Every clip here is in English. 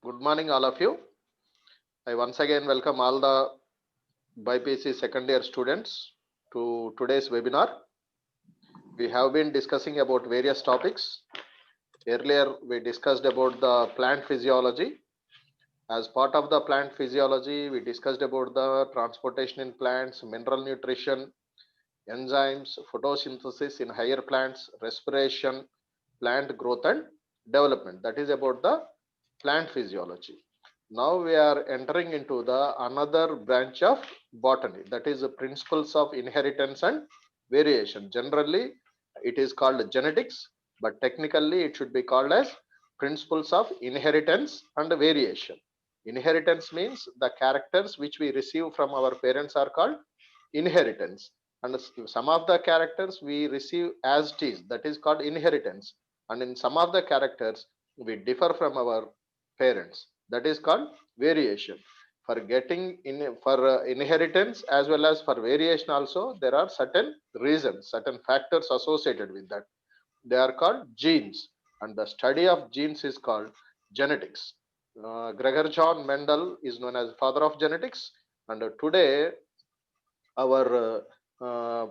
Good morning, all of you. I once again welcome all the BPC second year students to today's webinar. We have been discussing about various topics. Earlier, we discussed about the plant physiology. As part of the plant physiology, we discussed about the transportation in plants, mineral nutrition, enzymes, photosynthesis in higher plants, respiration, plant growth and development. That is about the plant physiology. Now we are entering into the another branch of botany, that is the principles of inheritance and variation. Generally it is called genetics, but technically it should be called as principles of inheritance and variation. Inheritance means the characters which we receive from our parents are called inheritance, and some of the characters we receive as it is, that is called inheritance, and in some of the characters we differ from our parents, that is called variation. For getting in for inheritance as well as for variation also, there are certain reasons, certain factors associated with that. They are called genes, and the study of genes is called genetics. Gregor John Mendel is known as father of genetics, and today our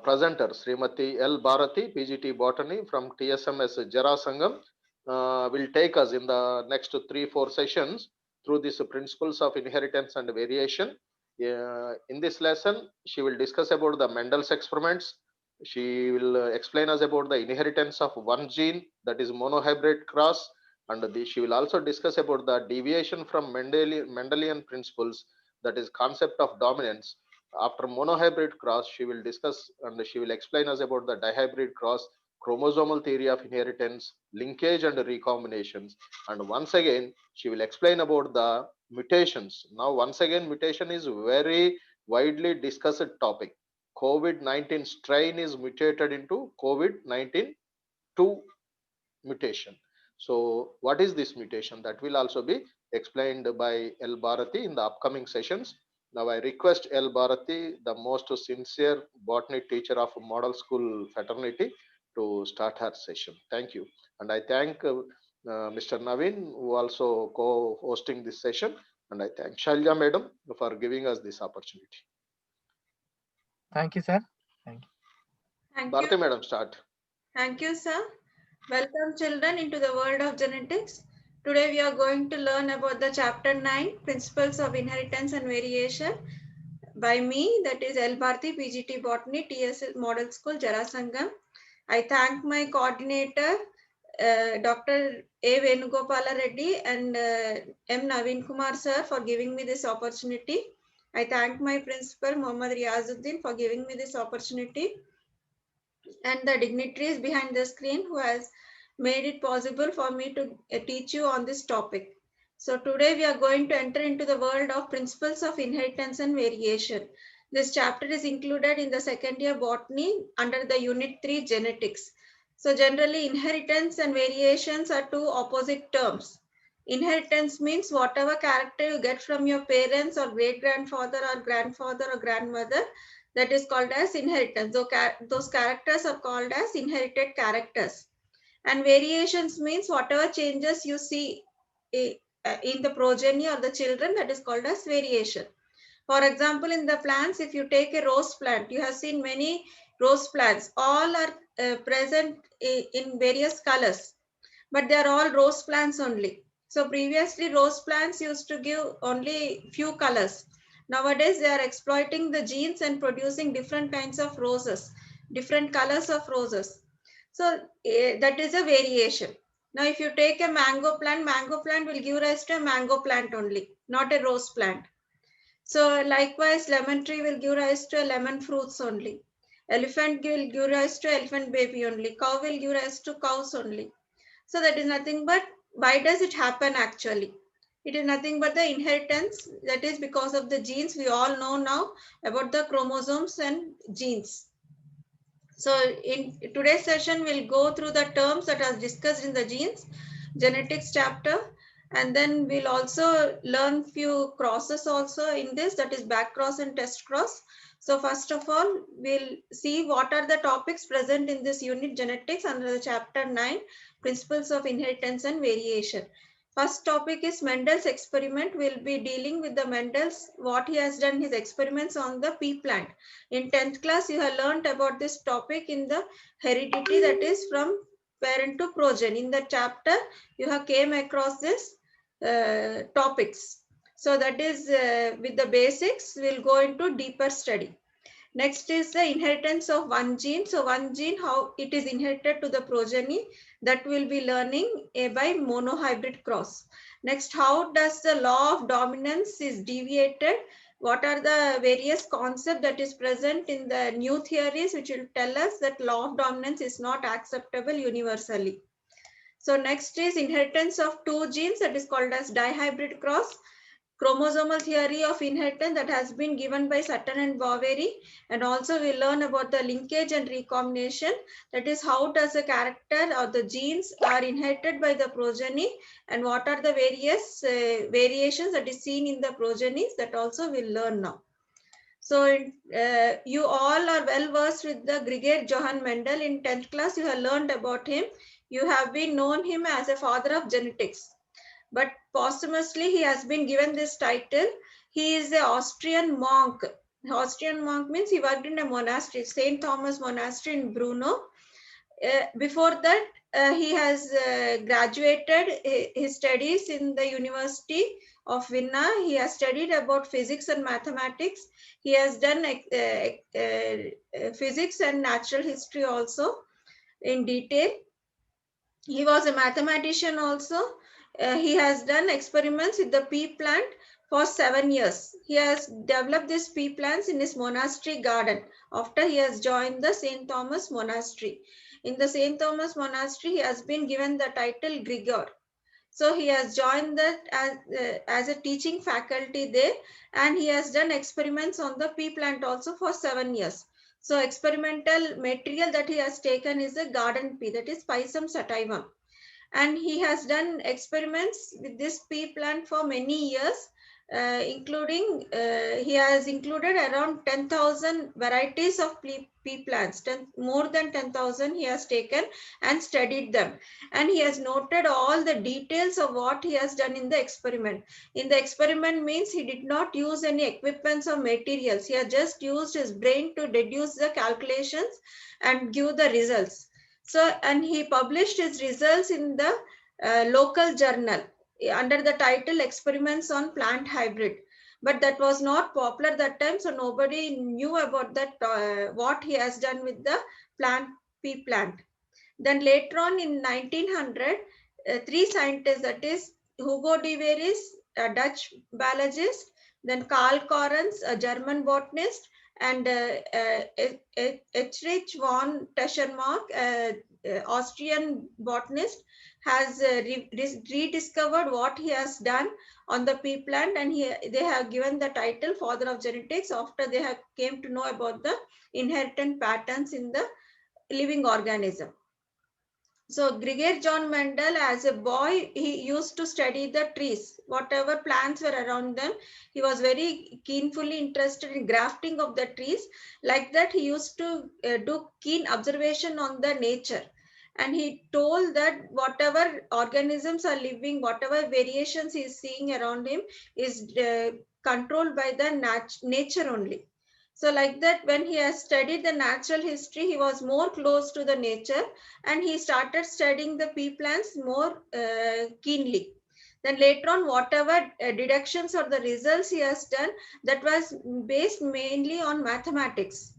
presenter Srimati L. Bharati, PGT Botany from TSMS Jarasangam, will take us in the next 3-4 sessions through these principles of inheritance and variation. In this lesson, she will discuss about the Mendel's experiments. She will explain us about the inheritance of one gene, that is monohybrid cross, and she will also discuss about the deviation from Mendelian principles, that is concept of dominance. After monohybrid cross, she will discuss and she will explain us about the dihybrid cross, chromosomal theory of inheritance, linkage and recombinations, and once again she will explain about the mutations. Now, once again, mutation is very widely discussed topic. COVID-19 strain is mutated into COVID-19 2 mutation. So, what is this mutation? That will also be explained by L. Bharati in the upcoming sessions. Now, I request L. Bharati, the most sincere botany teacher of model school fraternity, to start her session. Thank you. And I thank Mr. Naveen, who also co-hosting this session. And I thank Shalya Madam for giving us this opportunity. Thank you, sir. Thank you. Thank you. Bharati Madam, start. Thank you, sir. Welcome, children, into the world of genetics. Today, we are going to learn about the chapter 9 Principles of Inheritance and Variation by me, that is L. Bharti, PGT Botany, TSL Model School, Jarasangam. I thank my coordinator, Dr. A. Venugopala Reddy and M. Naveen Kumar, sir, for giving me this opportunity. I thank my principal, Muhammad Riazuddin, for giving me this opportunity, and the dignitaries behind the screen who has made it possible for me to teach you on this topic. So today we are going to enter into the world of principles of inheritance and variation. This chapter is included in the second year botany under the unit 3 genetics. So generally inheritance and variations are two opposite terms. Inheritance means whatever character you get from your parents or great grandfather or grandfather or grandmother, that is called as inheritance. Those characters are called as inherited characters. And variations means whatever changes you see in the progeny or the children, that is called as variation. For example, in the plants, if you take a rose plant, you have seen many rose plants. All are present in various colors, but they are all rose plants only. So previously rose plants used to give only few colors. Nowadays they are exploiting the genes and producing different kinds of roses, different colors of roses. So that is a variation. Now if you take a mango plant will give rise to a mango plant only, not a rose plant. So likewise lemon tree will give rise to a lemon fruits only. Elephant will give rise to elephant baby only. Cow will give rise to cows only. So that is nothing but, why does it happen actually? It is nothing but the inheritance, that is because of the genes. We all know now about the chromosomes and genes. So in today's session, we'll go through the terms that are discussed in the genes, genetics chapter, and then we'll also learn few crosses also in this, that is back cross and test cross. So first of all, we'll see what are the topics present in this unit genetics under the chapter 9, principles of inheritance and variation. First topic is Mendel's experiment. We'll be dealing with the Mendel's, what he has done, his experiments on the pea plant. In 10th class, you have learned about this topic in the heredity, that is from parent to progeny. In the chapter, you have came across this topics. So that is with the basics, we'll go into deeper study. Next is the inheritance of one gene. So one gene, how it is inherited to the progeny, that will be learning by monohybrid cross. Next, how does the law of dominance is deviated? What are the various concepts that is present in the new theories which will tell us that law of dominance is not acceptable universally. So next is inheritance of two genes, that is called as dihybrid cross. Chromosomal theory of inheritance that has been given by Sutton and Boveri, and also we learn about the linkage and recombination, that is how does the character or the genes are inherited by the progeny and what are the various variations that is seen in the progenies, that also we'll learn now. So you all are well versed with the Gregor Johann Mendel. In 10th class you have learned about him. You have been known him as a father of genetics. But posthumously, he has been given this title. He is an Austrian monk. Austrian monk means he worked in a monastery, St. Thomas Monastery in Brno. Before that, he has graduated his studies in the University of Vienna. He has studied about physics and mathematics. He has done physics and natural history also in detail. He was a mathematician also. He has done experiments with the pea plant for 7 years. He has developed these pea plants in his monastery garden after he has joined the St. Thomas Monastery. In the St. Thomas Monastery, he has been given the title Gregor. So he has joined that as a teaching faculty there, and he has done experiments on the pea plant also for 7 years. So experimental material that he has taken is a garden pea, that is Pisum sativum. And he has done experiments with this pea plant for many years, including he has included around 10,000 varieties of pea plants. More than 10,000 he has taken and studied them, and he has noted all the details of what he has done in the experiment. In the experiment means he did not use any equipments or materials. He has just used his brain to deduce the calculations and give the results. So, and he published his results in the local journal under the title Experiments on Plant Hybrid. But that was not popular that time, so nobody knew about that, what he has done with the pea plant. Then later on in 1900, three scientists, that is Hugo de Vries, a Dutch biologist, then Karl Correns, a German botanist, and Erich von Teschenmark, Austrian botanist, has rediscovered what he has done on the pea plant, and they have given the title Father of Genetics after they have came to know about the inheritance patterns in the living organism. So Gregor John Mendel, as a boy, he used to study the trees, whatever plants were around them. He was very keenly interested in grafting of the trees. Like that, he used to do keen observation on the nature. And he told that whatever organisms are living, whatever variations he is seeing around him is controlled by the nature only. So like that, when he has studied the natural history, he was more close to the nature, and he started studying the pea plants more keenly. Then later on, whatever deductions or the results he has done, that was based mainly on mathematics.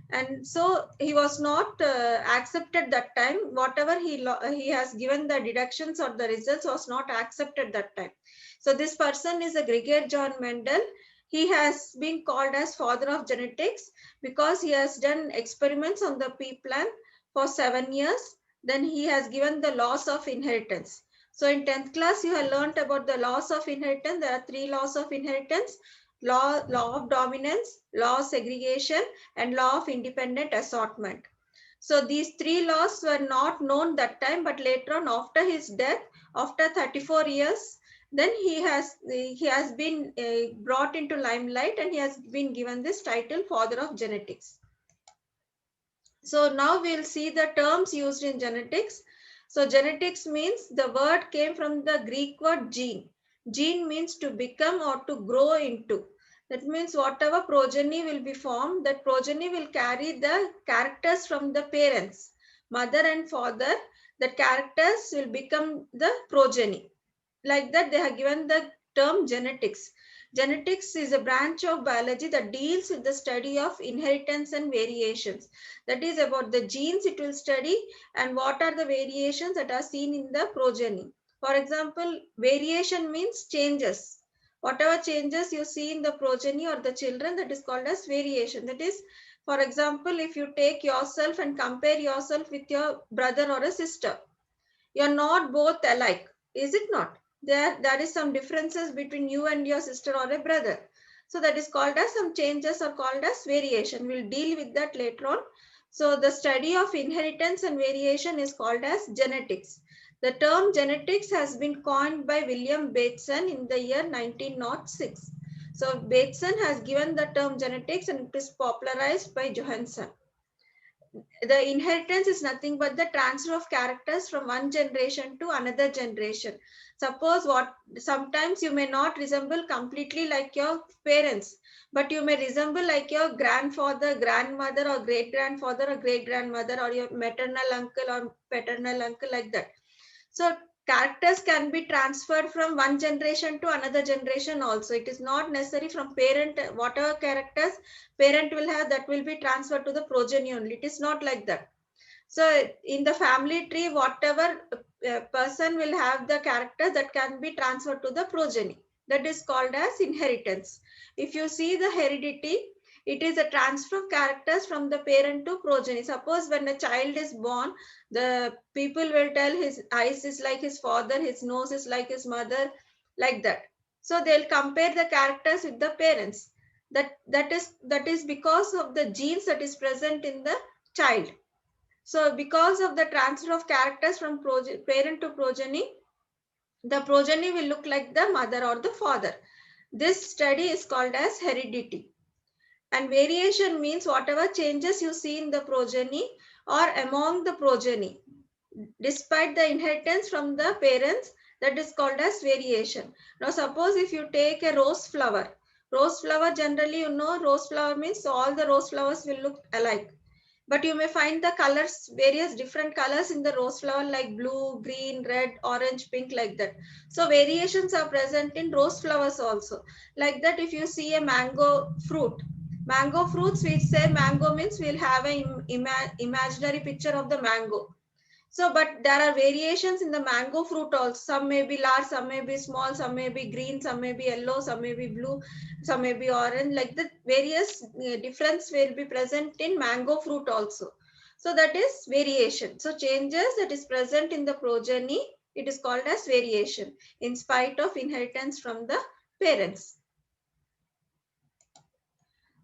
And so he was not accepted that time. Whatever he has given the deductions or the results was not accepted that time. So this person is a Gregor John Mendel. He has been called as father of genetics because he has done experiments on the pea plant for 7 years. Then he has given the laws of inheritance. So in 10th class, you have learned about the laws of inheritance. There are 3 laws of inheritance: law of dominance, law of segregation, and law of independent assortment. So these 3 laws were not known that time, but later on, after his death, after 34 years, then he has been brought into limelight, and he has been given this title Father of Genetics. So now we'll see the terms used in genetics. So genetics means the word came from the Greek word gene. Gene means to become or to grow into. That means whatever progeny will be formed, that progeny will carry the characters from the parents, mother and father. The characters will become the progeny. Like that, they have given the term genetics. Genetics is a branch of biology that deals with the study of inheritance and variations. That is about the genes it will study and what are the variations that are seen in the progeny. For example, variation means changes. Whatever changes you see in the progeny or the children, that is called as variation. That is, for example, if you take yourself and compare yourself with your brother or a sister, you are not both alike, is it not? There is some differences between you and your sister or a brother. So that is called as some changes are called as variation. We'll deal with that later on. So the study of inheritance and variation is called as genetics. The term genetics has been coined by William Bateson in the year 1906. So Bateson has given the term genetics and it is popularized by Johansson. The inheritance is nothing but the transfer of characters from one generation to another generation. Suppose what sometimes you may not resemble completely like your parents, but you may resemble like your grandfather, grandmother, or great grandfather or great grandmother, or your maternal uncle or paternal uncle, like that. So characters can be transferred from one generation to another generation also. It is not necessary from parent, whatever characters parent will have, that will be transferred to the progeny only. It is not like that. So in the family tree, whatever person will have the character that can be transferred to the progeny. That is called as inheritance. If you see the heredity, it is a transfer of characters from the parent to progeny. Suppose when a child is born, the people will tell his eyes is like his father, his nose is like his mother, like that. So they'll compare the characters with the parents. That is because of the genes that is present in the child. So because of the transfer of characters from parent to progeny, the progeny will look like the mother or the father. This study is called as heredity. And variation means whatever changes you see in the progeny or among the progeny, despite the inheritance from the parents, that is called as variation. Now suppose if you take a rose flower generally, rose flower means all the rose flowers will look alike. But you may find the colors, various different colors in the rose flower, like blue, green, red, orange, pink, like that. So variations are present in rose flowers also. Like that, if you see a mango fruits, we say mango means we'll have an imaginary picture of the mango. So, but there are variations in the mango fruit also. Some may be large, some may be small, some may be green, some may be yellow, some may be blue, some may be orange. Like the various difference will be present in mango fruit also. So that is variation. So changes that is present in the progeny, it is called as variation in spite of inheritance from the parents.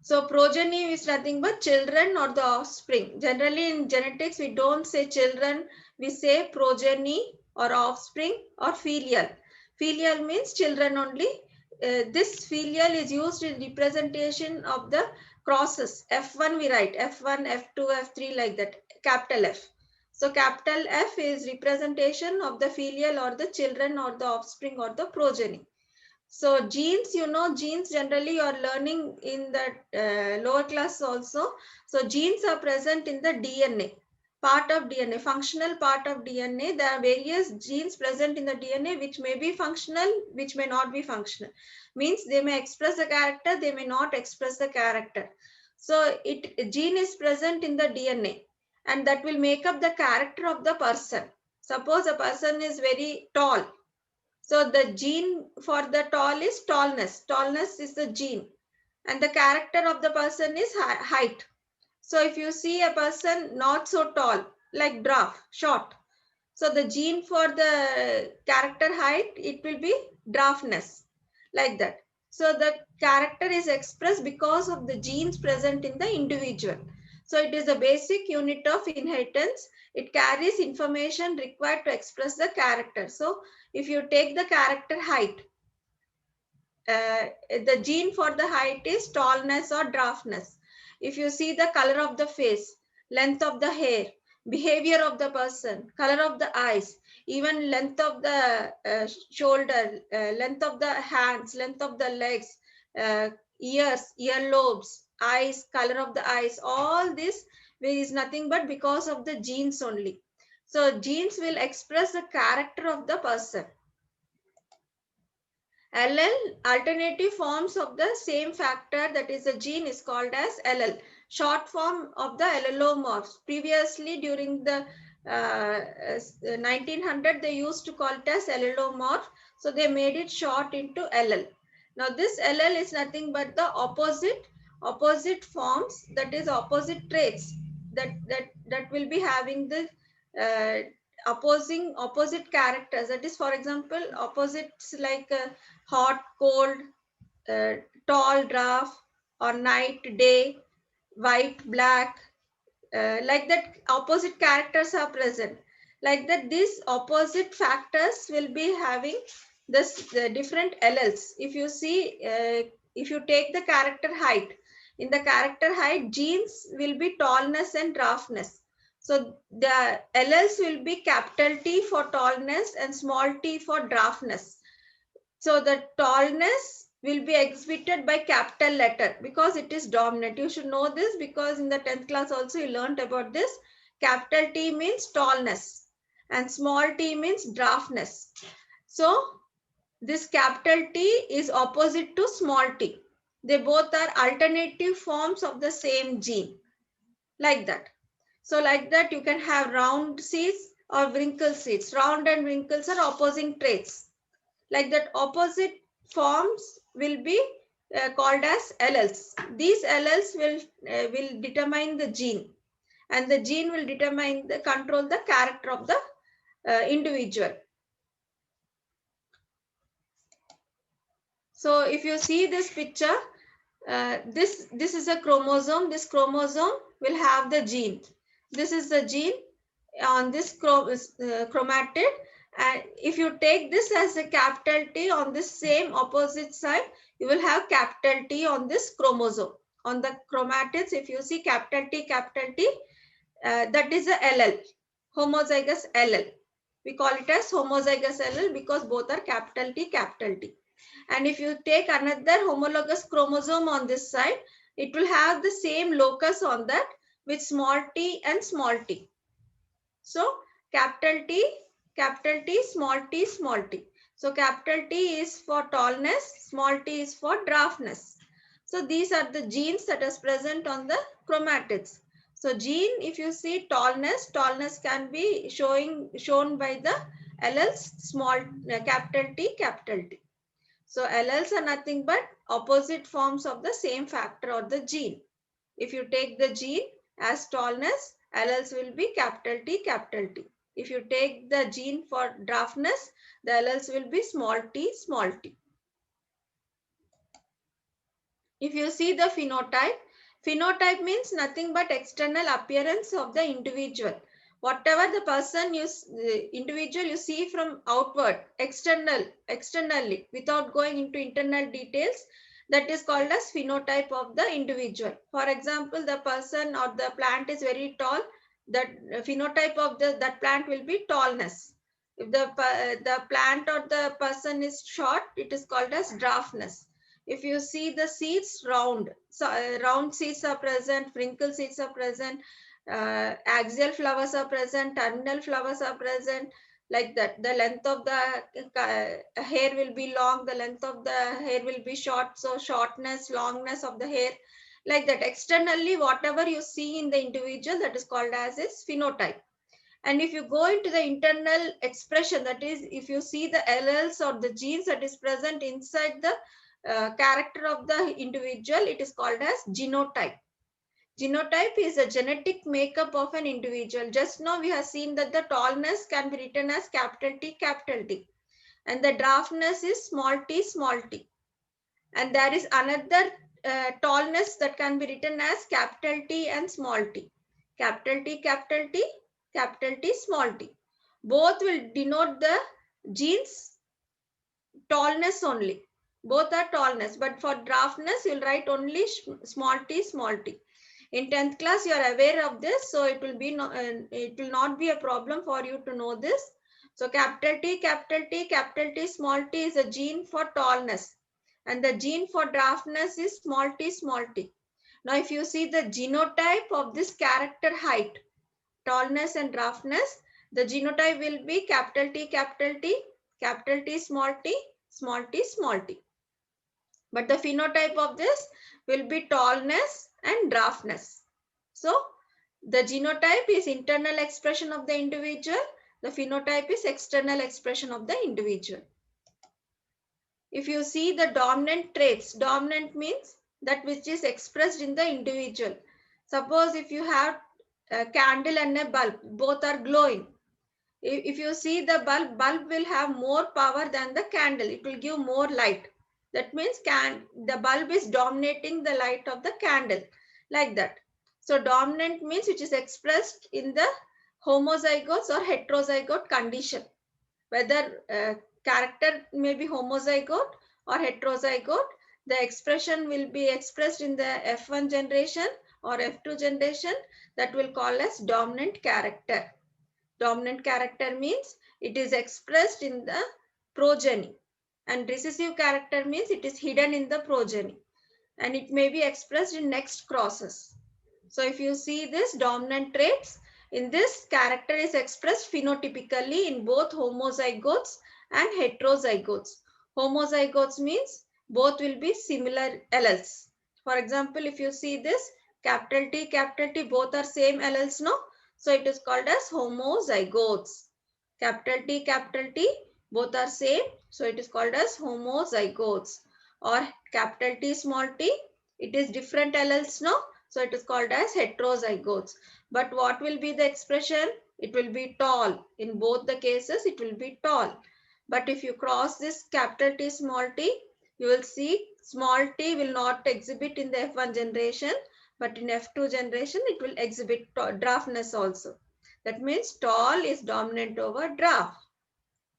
So progeny is nothing but children or the offspring. Generally in genetics, we don't say children, we say progeny or offspring or filial. Filial means children only. This filial is used in representation of the crosses. F1 we write, F1, F2, F3, like that, capital F. So capital F is representation of the filial or the children or the offspring or the progeny. So genes, genes generally you are learning in the lower class also. So genes are present in the DNA, part of DNA, functional part of DNA. There are various genes present in the DNA which may be functional, which may not be functional. Means they may express the character, they may not express the character. So gene is present in the DNA and that will make up the character of the person. Suppose a person is very tall. So the gene for the tall is tallness. Tallness is the gene. And the character of the person is height. So if you see a person not so tall, like dwarf, short. So the gene for the character height, it will be dwarfness, like that. So the character is expressed because of the genes present in the individual. So it is a basic unit of inheritance. It carries information required to express the character. So if you take the character height, the gene for the height is tallness or dwarfness. If you see the color of the face, length of the hair, behavior of the person, color of the eyes, even length of the shoulder, length of the hands, length of the legs, ears, earlobes, eyes, color of the eyes, all this is nothing but because of the genes only. So genes will express the character of the person. LL, alternative forms of the same factor, that is a gene, is called as LL, short form of the allelomorphs. Previously, during the 1900, they used to call it as allelomorph, so they made it short into LL. Now this LL is nothing but the opposite forms, that is opposite traits that will be having the opposite characters. That is, for example, opposites like hot, cold, uh, tall, dwarf, or night, day, white, black, like that opposite characters are present. Like that, these opposite factors will be having this different LLs. If you see, if you take the character height, in the character height, genes will be tallness and dwarfness. So the LLs will be capital T for tallness and small t for dwarfness. So the tallness will be exhibited by capital letter because it is dominant. You should know this because in the 10th class also you learned about this. Capital T means tallness and small t means dwarfness. So this capital T is opposite to small t. They both are alternative forms of the same gene, like that. So like that, you can have round seeds or wrinkle seeds. Round and wrinkles are opposing traits. Like that, opposite forms will be called as LLs. These LLs will determine the gene, and the gene will determine the control the character of the individual. So if you see this picture, this is a chromosome. This chromosome will have the gene. This is the gene on this chromatid. And if you take this as a capital T on this same opposite side, you will have capital T on this chromosome. On the chromatids, if you see capital T, that is a LL, homozygous LL. We call it as homozygous LL because both are capital T, capital T. And if you take another homologous chromosome on this side, it will have the same locus on that with small t and small t. So capital T, small t, small t. So capital T is for tallness, small t is for dwarfness. So these are the genes that is present on the chromatids. So gene, if you see tallness can be shown by the LLs, small capital T, capital T. So LLs are nothing but opposite forms of the same factor or the gene. If you take the gene as tallness, LLs will be capital T, capital T. If you take the gene for dwarfness, the LLs will be small t, small t. If you see the phenotype means nothing but external appearance of the individual. Whatever the person individual you see from outward, externally, without going into internal details, that is called as phenotype of the individual. For example, the person or the plant is very tall, that phenotype of that plant will be tallness. If the plant or the person is short, it is called as dwarfness. If you see the seeds round, so round seeds are present, wrinkle seeds are present, axial flowers are present, terminal flowers are present, like that. The length of the hair will be long, the length of the hair will be short, so shortness, longness of the hair, like that. Externally, whatever you see in the individual, that is called as its phenotype. And if you go into the internal expression, that is, if you see the LLs or the genes that is present inside the character of the individual, it is called as genotype. Genotype is a genetic makeup of an individual. Just now we have seen that the tallness can be written as capital T, capital T. And the dwarfness is small t, small t. And there is another tallness that can be written as capital T and small t. Capital T, capital T, capital T, small t. Both will denote the genes tallness only. Both are tallness, but for dwarfness, you'll write only small t, small t. In 10th class, you are aware of this, so it will not be a problem for you to know this. So capital T, capital T, capital T, small t is a gene for tallness, and the gene for draftness is small t, small t. Now, if you see the genotype of this character height, tallness and draftness, the genotype will be capital T, capital T, capital T, small t, small t, small t. But the phenotype of this will be tallness and draftness. So the genotype is internal expression of the individual. The phenotype is external expression of the individual. If you see the dominant traits, dominant means that which is expressed in the individual. Suppose if you have a candle and a bulb, both are glowing. If you see the bulb will have more power than the candle. It will give more light. That means the bulb is dominating the light of the candle, like that. So dominant means which is expressed in the homozygotes or heterozygote condition. Whether character may be homozygote or heterozygote, the expression will be expressed in the F1 generation or F2 generation. That will call as dominant character. Dominant character means it is expressed in the progeny, and recessive character means it is hidden in the progeny, and it may be expressed in next crosses. So if you see this dominant traits, in this character is expressed phenotypically in both homozygotes and heterozygotes. Homozygotes means both will be similar alleles. For example, if you see this capital T, both are same alleles, no? So it is called as homozygotes. Capital T, both are same. So it is called as homozygotes. Or capital T, small t, it is different alleles, no? So it is called as heterozygotes. But what will be the expression? It will be tall. In both the cases, it will be tall. But if you cross this capital T, small t, you will see small t will not exhibit in the F1 generation, but in F2 generation, it will exhibit draftness also. That means tall is dominant over draft.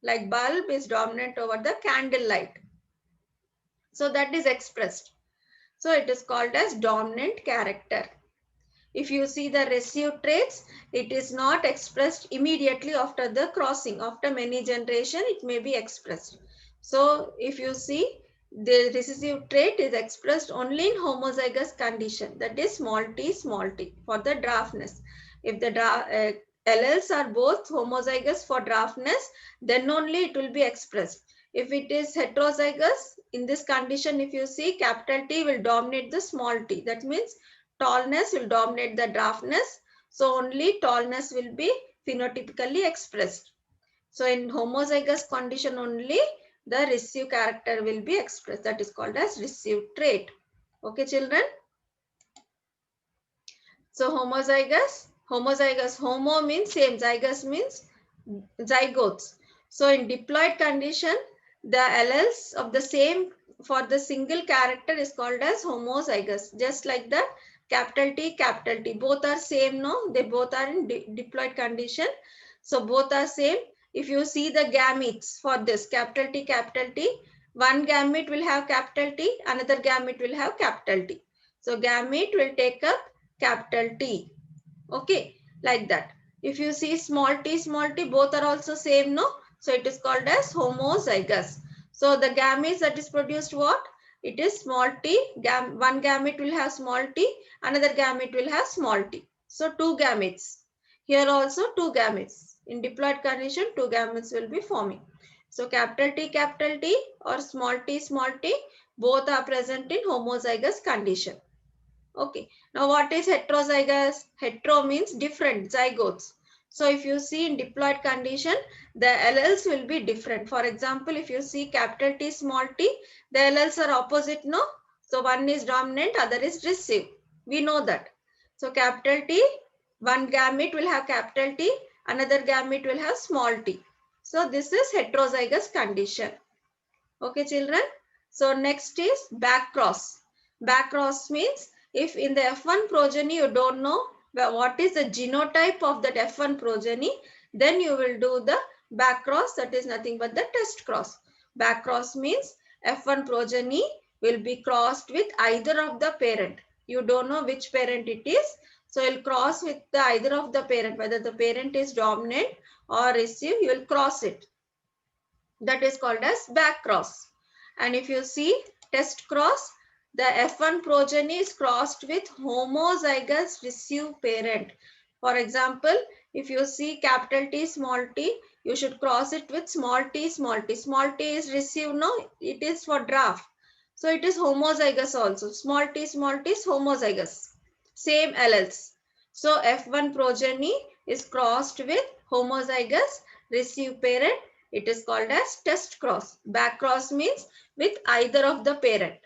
Like bulb is dominant over the candle light. So that is expressed. So it is called as dominant character. If you see the recessive traits, it is not expressed immediately after the crossing. After many generations, it may be expressed. So if you see, the recessive trait is expressed only in homozygous condition, that is small t for the draftness. If the alleles are both homozygous for draftness, then only it will be expressed. If it is heterozygous, in this condition, if you see, capital T will dominate the small t. That means tallness will dominate the draftness. So only tallness will be phenotypically expressed. So in homozygous condition only, the recessive character will be expressed. That is called as recessive trait. Okay, children. So homozygous, homo means same, zygous means zygotes. So in diploid condition, the alleles of the same for the single character is called as homozygous. Just like that, capital T, both are same, no? They both are in diploid condition. So both are same. If you see the gametes for this capital T, one gamete will have capital T, another gamete will have capital T. So gamete will take up capital T. Okay, like that. If you see small t, both are also same, no? So it is called as homozygous. So the gametes that is produced what? It is small t. One gamete will have small t, another gamete will have small t. So two gametes. Here also two gametes. In diploid condition, two gametes will be forming. So capital T or small t, both are present in homozygous condition. Okay. Now what is heterozygous? Hetero means different, zygotes. So if you see in diploid condition, the alleles will be different. For example, if you see capital T, small t, the alleles are opposite, no? So one is dominant, other is recessive. We know that. So capital T, one gamete will have capital T, another gamete will have small t. So this is heterozygous condition. Okay, children. So next is backcross. Backcross means if in the F1 progeny you don't know what is the genotype of that F1 progeny, then you will do the backcross, that is nothing but the test cross. Backcross means F1 progeny will be crossed with either of the parent. You don't know which parent it is. So you'll cross with the either of the parent, whether the parent is dominant or recessive, you will cross it. That is called as back cross. And if you see test cross, the F1 progeny is crossed with homozygous recessive parent. For example, if you see capital T, small t, you should cross it with small t, small t. Small t is recessive, no, it is for draft. So it is homozygous also. Small t is homozygous. Same alleles. So F1 progeny is crossed with homozygous recessive parent. It is called as test cross. Back cross means with either of the parent.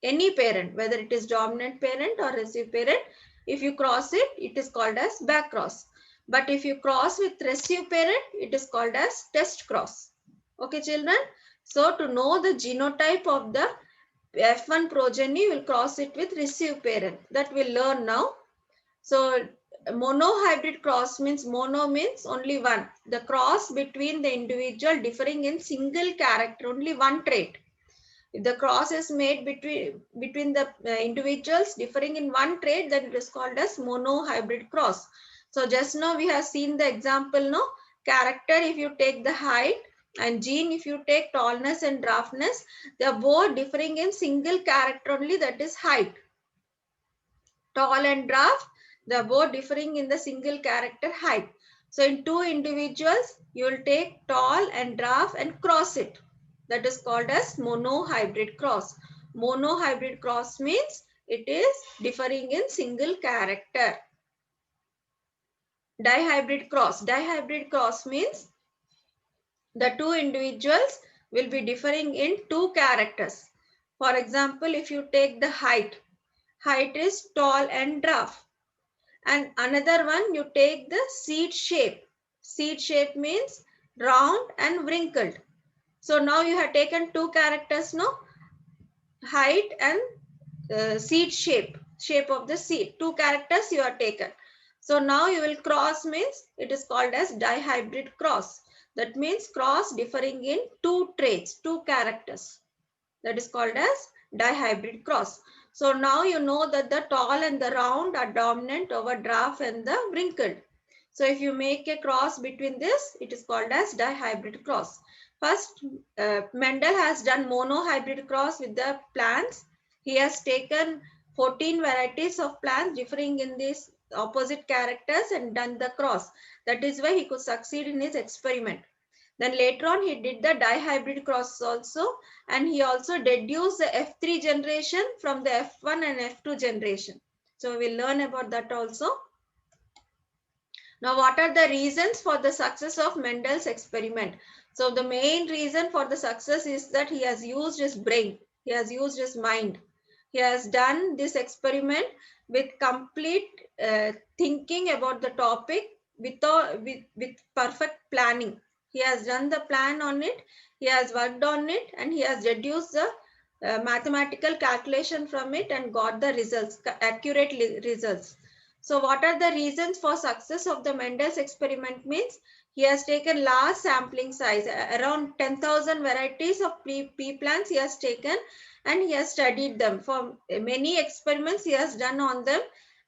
Any parent, whether it is dominant parent or recessive parent, if you cross it, it is called as back cross. But if you cross with recessive parent, it is called as test cross. Okay, children. So to know the genotype of the F1 progeny, will cross it with recessive parent. That we'll learn now. So monohybrid cross means mono means only one. The cross between the individual differing in single character, only one trait. If the cross is made between the individuals differing in one trait, then it is called as monohybrid cross. So just now we have seen the example, no? Character, if you take the height, and gene, if you take tallness and draftness, they are both differing in single character only, that is height. Tall and draft, they are both differing in the single character height. So in two individuals, you will take tall and draft and cross it. That is called as monohybrid cross. Monohybrid cross means it is differing in single character. Dihybrid cross. Dihybrid cross means the two individuals will be differing in two characters. For example, if you take the height is tall and draft. And another one, you take the seed shape. Seed shape means round and wrinkled. So now you have taken two characters, no? Height and seed shape of the seed. Two characters you have taken. So now you will cross means it is called as dihybrid cross. That means cross differing in two traits, two characters. That is called as dihybrid cross. So now you know that the tall and the round are dominant over draft and the wrinkled. So if you make a cross between this, it is called as dihybrid cross. First, Mendel has done monohybrid cross with the plants. He has taken 14 varieties of plants differing in these opposite characters and done the cross. That is why he could succeed in his experiment. Then later on, he did the dihybrid cross also, and he also deduced the F3 generation from the F1 and F2 generation. So we'll learn about that also. Now, what are the reasons for the success of Mendel's experiment? So the main reason for the success is that he has used his brain. He has used his mind. He has done this experiment with complete thinking about the topic with perfect planning. He has done the plan on it. He has worked on it, and he has deduced the mathematical calculation from it and got the results, accurate results. So what are the reasons for success of the Mendel's experiment means? He has taken large sampling size, around 10,000 varieties of pea plants he has taken, and he has studied them. For many experiments he has done on them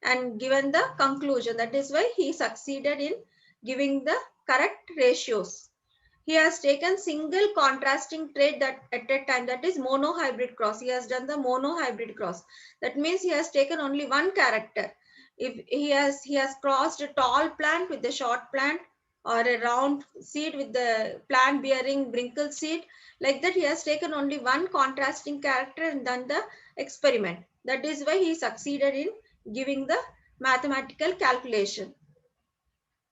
and given the conclusion. That is why he succeeded in giving the correct ratios. He has taken single contrasting trait that at a time, that is monohybrid cross. He has done the monohybrid cross. That means he has taken only one character. If he has crossed a tall plant with a short plant, or a round seed with the plant bearing wrinkled seed, like that he has taken only one contrasting character and done the experiment. That is why he succeeded in giving the mathematical calculation.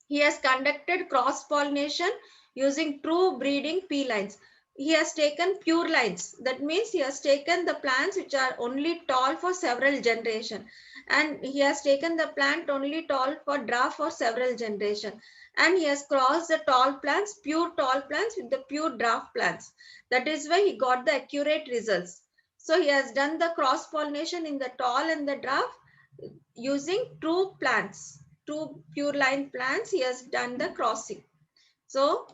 He has conducted cross-pollination using true breeding pea lines. He has taken pure lines. That means he has taken the plants which are only tall for several generations. And he has taken the plant only tall for draft for several generations. And he has crossed the tall plants, pure tall plants with the pure draft plants. That is why he got the accurate results. So he has done the cross-pollination in the tall and the draft using true plants. Two pure line plants, he has done the crossing. So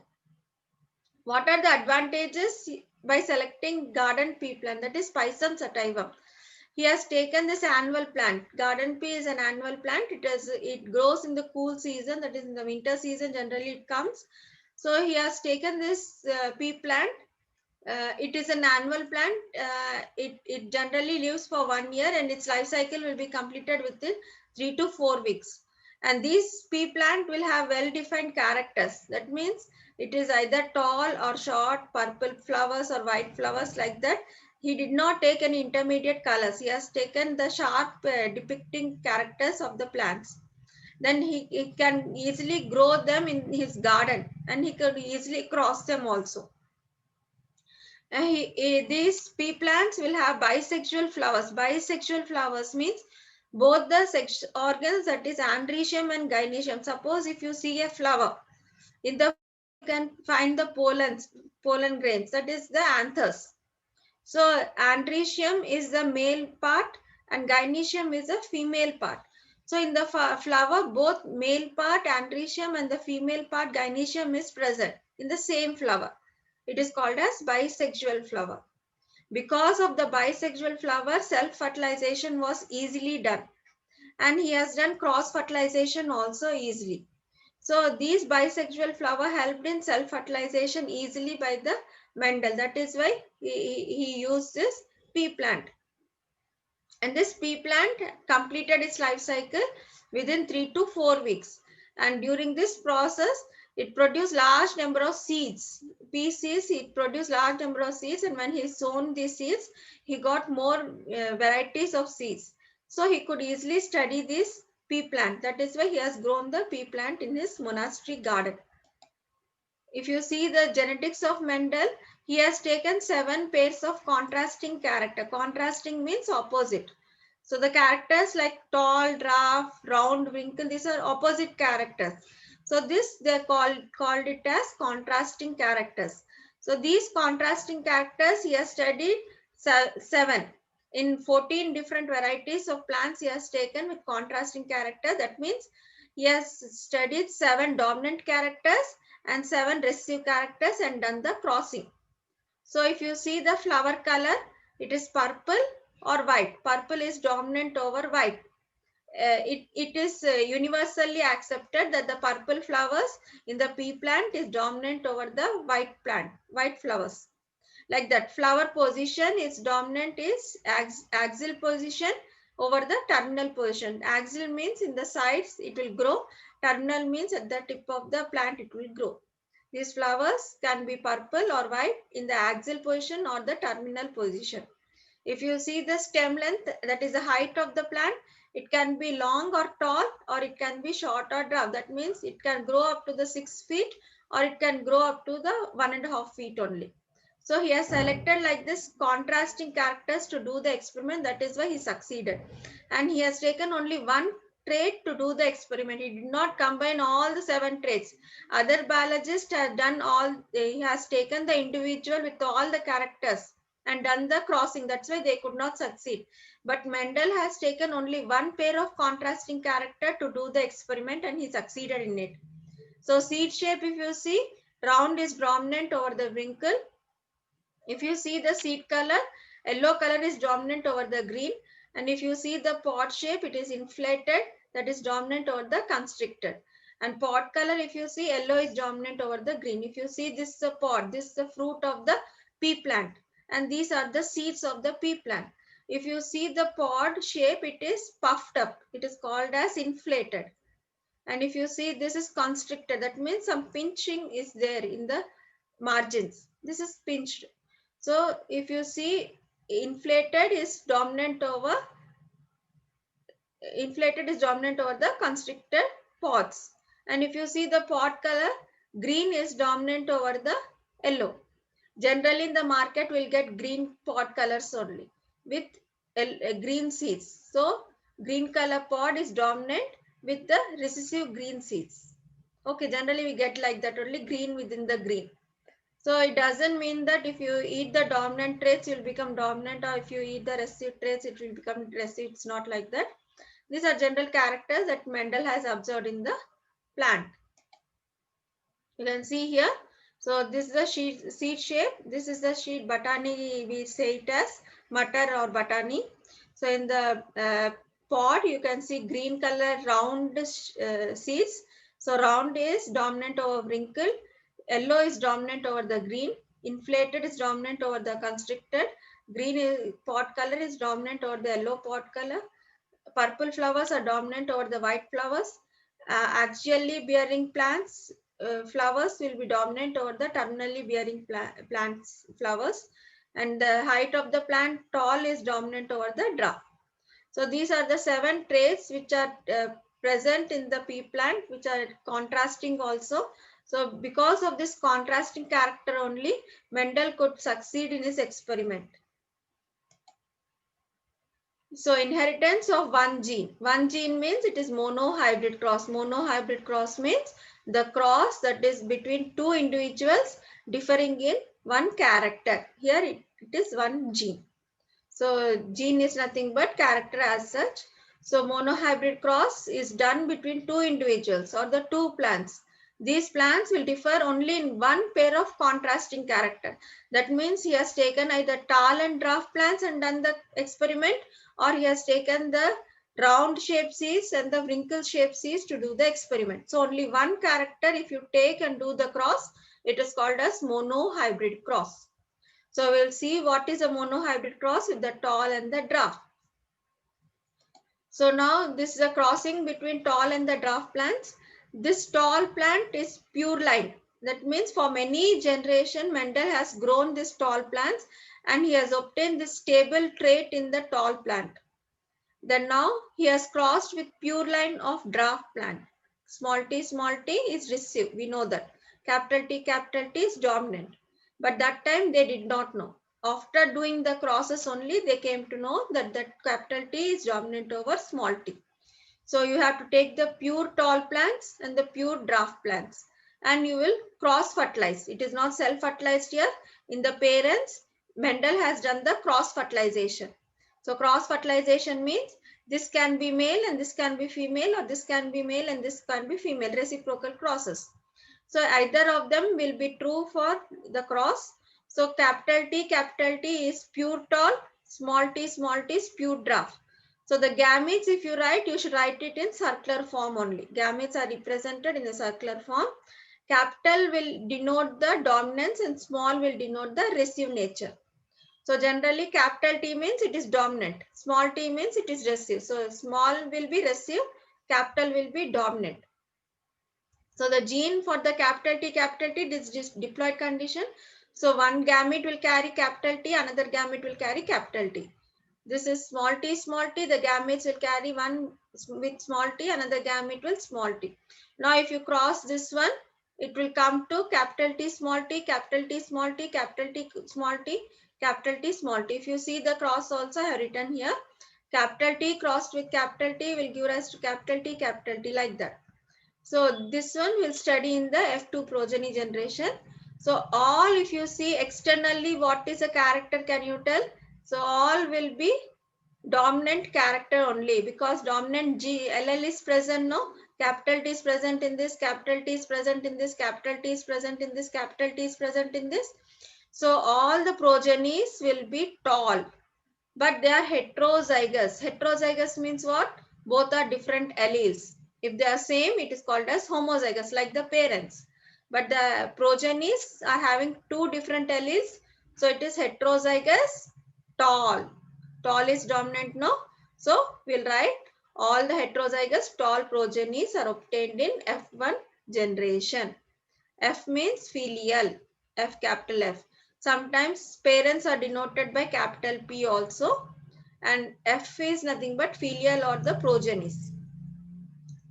what are the advantages by selecting garden pea plant, that is Pisum sativum? he has taken this annual plant. Garden pea is an annual plant. It grows in the cool season, that is in the winter season generally it comes. So he has taken this pea plant. It is an annual plant. It generally lives for 1 year and its life cycle will be completed within 3 to 4 weeks. And this pea plant will have well-defined characters. That means it is either tall or short, purple flowers or white flowers like that. He did not take any intermediate colors. He has taken the sharp depicting characters of the plants. Then he can easily grow them in his garden and he could easily cross them also. These pea plants will have bisexual flowers. Bisexual flowers means both the sex organs, that is androecium and gynoecium. Suppose if you see a flower, in the you can find the pollen grains, that is the anthers. So androecium is the male part and gynoecium is the female part. So in the flower, both male part androecium and the female part gynoecium is present in the same flower. It is called as bisexual flower. Because of the bisexual flower, self-fertilization was easily done. And he has done cross-fertilization also easily. So these bisexual flower helped in self-fertilization easily by the Mendel. That is why he used this pea plant. And this pea plant completed its life cycle within 3 to 4 weeks. And during this process, it produced large number of seeds. Pea seeds, it produced large number of seeds. And when he sown these seeds, he got more varieties of seeds. So he could easily study this pea plant. That is why he has grown the pea plant in his monastery garden. If you see the genetics of Mendel, he has taken 7 pairs of contrasting character. Contrasting means opposite. So the characters like tall, dwarf, round, wrinkle, these are opposite characters. So this they called it as contrasting characters. So these contrasting characters he has studied 7. In 14 different varieties of plants he has taken with contrasting character. That means he has studied 7 dominant characters and 7 recessive characters and done the crossing. So if you see the flower color, it is purple or white. Purple is dominant over white. It is universally accepted that the purple flowers in the pea plant is dominant over the white plant, white flowers. Like that, flower position is dominant is axial position over the terminal position. Axial means in the sides it will grow. Terminal means at the tip of the plant it will grow. These flowers can be purple or white in the axial position or the terminal position. If you see the stem length, that is the height of the plant, it can be long or tall or it can be short or dwarf. That means it can grow up to the 6 feet or it can grow up to the 1.5 feet only. So he has selected like this contrasting characters to do the experiment. That is why he succeeded. And he has taken only one trait to do the experiment. He did not combine all the 7 traits. Other biologists have done all, he has taken the individual with all the characters and done the crossing. That's why they could not succeed. But Mendel has taken only one pair of contrasting character to do the experiment and he succeeded in it. So seed shape, if you see, round is dominant over the wrinkle. If you see the seed color, yellow color is dominant over the green. And if you see the pod shape, it is inflated, that is dominant over the constricted. And pod color, if you see, yellow is dominant over the green. If you see, this is the pod, this is the fruit of the pea plant. And these are the seeds of the pea plant. If you see the pod shape, it is puffed up. It is called as inflated. And if you see, this is constricted. That means some pinching is there in the margins. This is pinched. So if you see, inflated is dominant over the constricted pods. And if you see the pod color, green is dominant over the yellow. Generally in the market we'll get green pod colors only with green seeds. So green color pod is dominant with the recessive green seeds. Okay, generally we get like that, only green within the green. So it doesn't mean that if you eat the dominant traits, you'll become dominant, or if you eat the recessive traits, it will become recessive. It's not like that. These are general characters that Mendel has observed in the plant. You can see here. So this is the seed shape. This is the seed batani. We say it as matar or batani. So in the pod, you can see green color round seeds. So round is dominant over wrinkle, yellow is dominant over the green, inflated is dominant over the constricted, green is, pod color is dominant over the yellow pod color, purple flowers are dominant over the white flowers. Axially bearing plants, flowers will be dominant over the terminally bearing plants flowers, and the height of the plant tall is dominant over the dwarf. So these are the 7 traits which are present in the pea plant, which are contrasting also. So because of this contrasting character only, Mendel could succeed in his experiment. So inheritance of one gene. One gene means it is monohybrid cross. Monohybrid cross means the cross that is between two individuals differing in one character. Here it is one gene. So gene is nothing but character as such. So monohybrid cross is done between two individuals or the two plants. These plants will differ only in one pair of contrasting character. That means he has taken either tall and dwarf plants and done the experiment, or he has taken the round shaped seeds and the wrinkle shaped seeds to do the experiment. So only one character if you take and do the cross, it is called as monohybrid cross. So we'll see what is a monohybrid cross with the tall and the dwarf. So now this is a crossing between tall and the dwarf plants. This tall plant is pure line. That means for many generations, Mendel has grown this tall plants and he has obtained this stable trait in the tall plant. Then now he has crossed with pure line of dwarf plant. Small t is recessive. We know that. Capital T is dominant. But that time they did not know. After doing the crosses only, they came to know that capital T is dominant over small t. So you have to take the pure tall plants and the pure dwarf plants and you will cross fertilize. It is not self fertilized here. In the parents, Mendel has done the cross fertilization. So cross fertilization means this can be male and this can be female, or this can be male and this can be female, reciprocal crosses. So either of them will be true for the cross. So capital T is pure tall, small t is pure dwarf. So the gametes, if you write, you should write it in circular form only. Gametes are represented in the circular form. Capital will denote the dominance and small will denote the recessive nature. So generally capital T means it is dominant. Small t means it is recessive. So small will be recessive, capital will be dominant. So the gene for the capital T is just diploid condition. So one gamete will carry capital T, another gamete will carry capital T. This is small t, the gametes will carry one with small t, another gamete will small t. Now if you cross this one, it will come to capital T small t, capital T small t, capital T small t, capital T small t. If you see the cross also I have written here, capital T crossed with capital T will give rise to capital T like that. So this one will study in the F2 progeny generation. So all, if you see externally what is a character, can you tell? So all will be dominant character only, because dominant LL is present, no? Capital T is present in this, capital T is present in this, capital T is present in this, capital T is present in this. So all the progenies will be tall, but they are heterozygous. Heterozygous means what? Both are different alleles. If they are same, it is called as homozygous, like the parents. But the progenies are having two different alleles. So it is heterozygous, tall. Tall is dominant, no? So we'll write all the heterozygous tall progenies are obtained in F1 generation. F means filial, F capital F. Sometimes parents are denoted by capital P also. And F is nothing but filial or the progenies.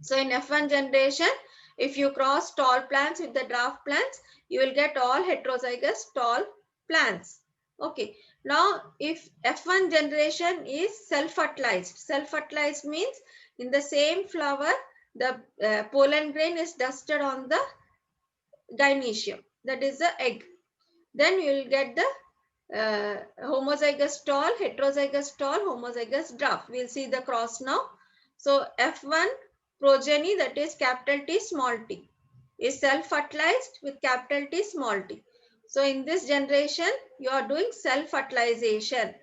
So in F1 generation, if you cross tall plants with the dwarf plants, you will get all heterozygous tall plants. Okay. Now, if F1 generation is self-fertilized. Self-fertilized means in the same flower, the pollen grain is dusted on the gynecium. That is the egg. Then you will get the homozygous tall, heterozygous tall, homozygous dwarf. We'll see the cross now. So F1 progeny, that is capital T small t, is self-fertilized with capital T small t. So in this generation, you are doing self-fertilization.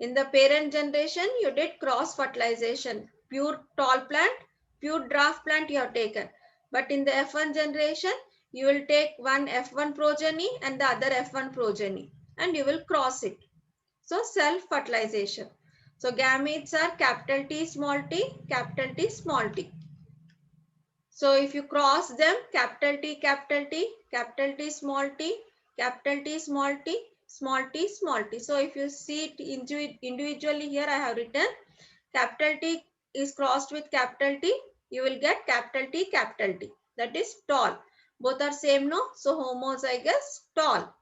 In the parent generation, you did cross fertilization. Pure tall plant, pure dwarf plant you have taken. But in the F1 generation, you will take one F1 progeny and the other F1 progeny and you will cross it. So self-fertilization. So gametes are capital T, small t, capital T, small t. So if you cross them, capital T, capital T, capital T, small t, capital T, small t, small t, small t. So if you see it individually here, I have written capital T is crossed with capital T, you will get capital T, capital T. That is tall. Both are same, no? So homozygous, tall.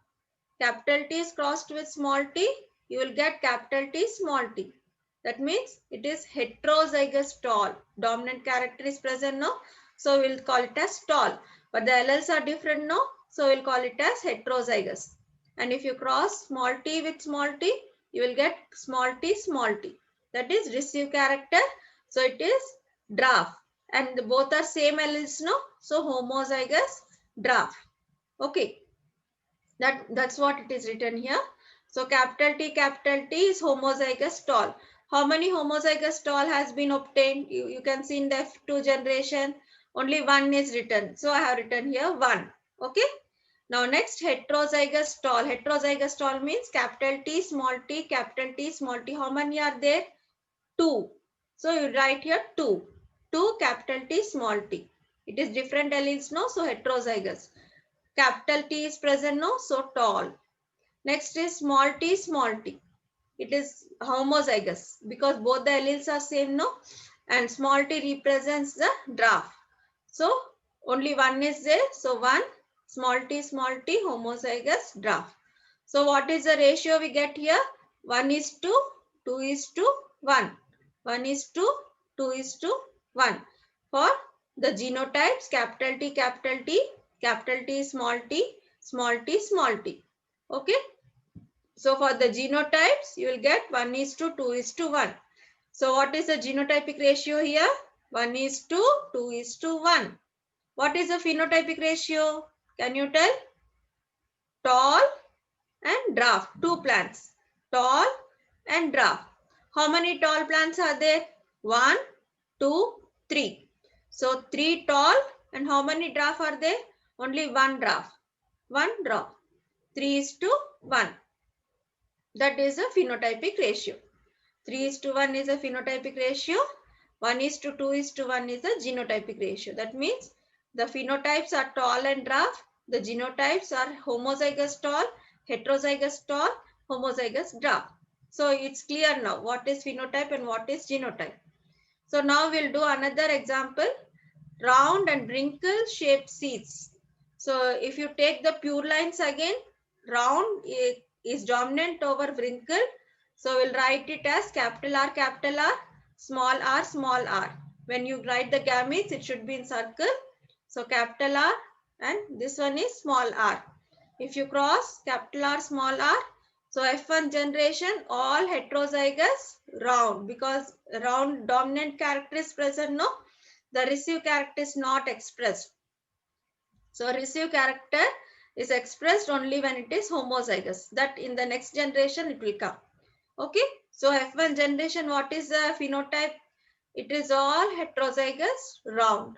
Capital T is crossed with small t, you will get capital T, small t. That means it is heterozygous tall. Dominant character is present, no? So we'll call it as tall. But the alleles are different, no? So we'll call it as heterozygous. And if you cross small t with small t, you will get small t, small t. That is receive character. So it is dwarf. And both are same alleles, no? So homozygous dwarf. Okay. That's what it is written here. So capital T is homozygous tall. How many homozygous tall has been obtained? You can see in the F2 generation, only one is written. So I have written here 1. Okay. Now next heterozygous tall. Heterozygous tall means capital T, small t, capital T, small t. How many are there? 2. So you write here 2. 2 capital T, small t. It is different alleles, no? So heterozygous. Capital T is present, no? So tall. Next is small t, small t. It is homozygous because both the alleles are same, no? And small t represents the dwarf. So only one is there. So 1, small t, homozygous dwarf. So what is the ratio we get here? 1 is to 2 is to 1. 1 is to 2 is to 1. For the genotypes, capital T, capital T, small t, small t, small t. Okay. So for the genotypes, you will get 1 is to 2 is to 1. So what is the genotypic ratio here? 1 is to 2 is to 1. What is the phenotypic ratio? Can you tell? Tall and dwarf. 2 plants. Tall and dwarf. How many tall plants are there? 1, 2, 3. So 3 tall and how many dwarf are there? Only 1 dwarf. 1 dwarf. 3 is to 1. That is a phenotypic ratio. 3 is to 1 is a phenotypic ratio. 1 is to 2 is to 1 is a genotypic ratio. That means the phenotypes are tall and dwarf. The genotypes are homozygous tall, heterozygous tall, homozygous dwarf. So it's clear now what is phenotype and what is genotype. So now we'll do another example. Round and wrinkle shaped seeds. So if you take the pure lines again, round is dominant over wrinkle. So we'll write it as capital R, small r, small r. When you write the gametes, it should be in circle. So capital R and this one is small r. If you cross capital R, small r, so F1 generation, all heterozygous round because round dominant character is present, no? The receive character is not expressed. So receive character is expressed only when it is homozygous. That in the next generation it will come. Okay. So F1 generation, what is the phenotype? It is all heterozygous round.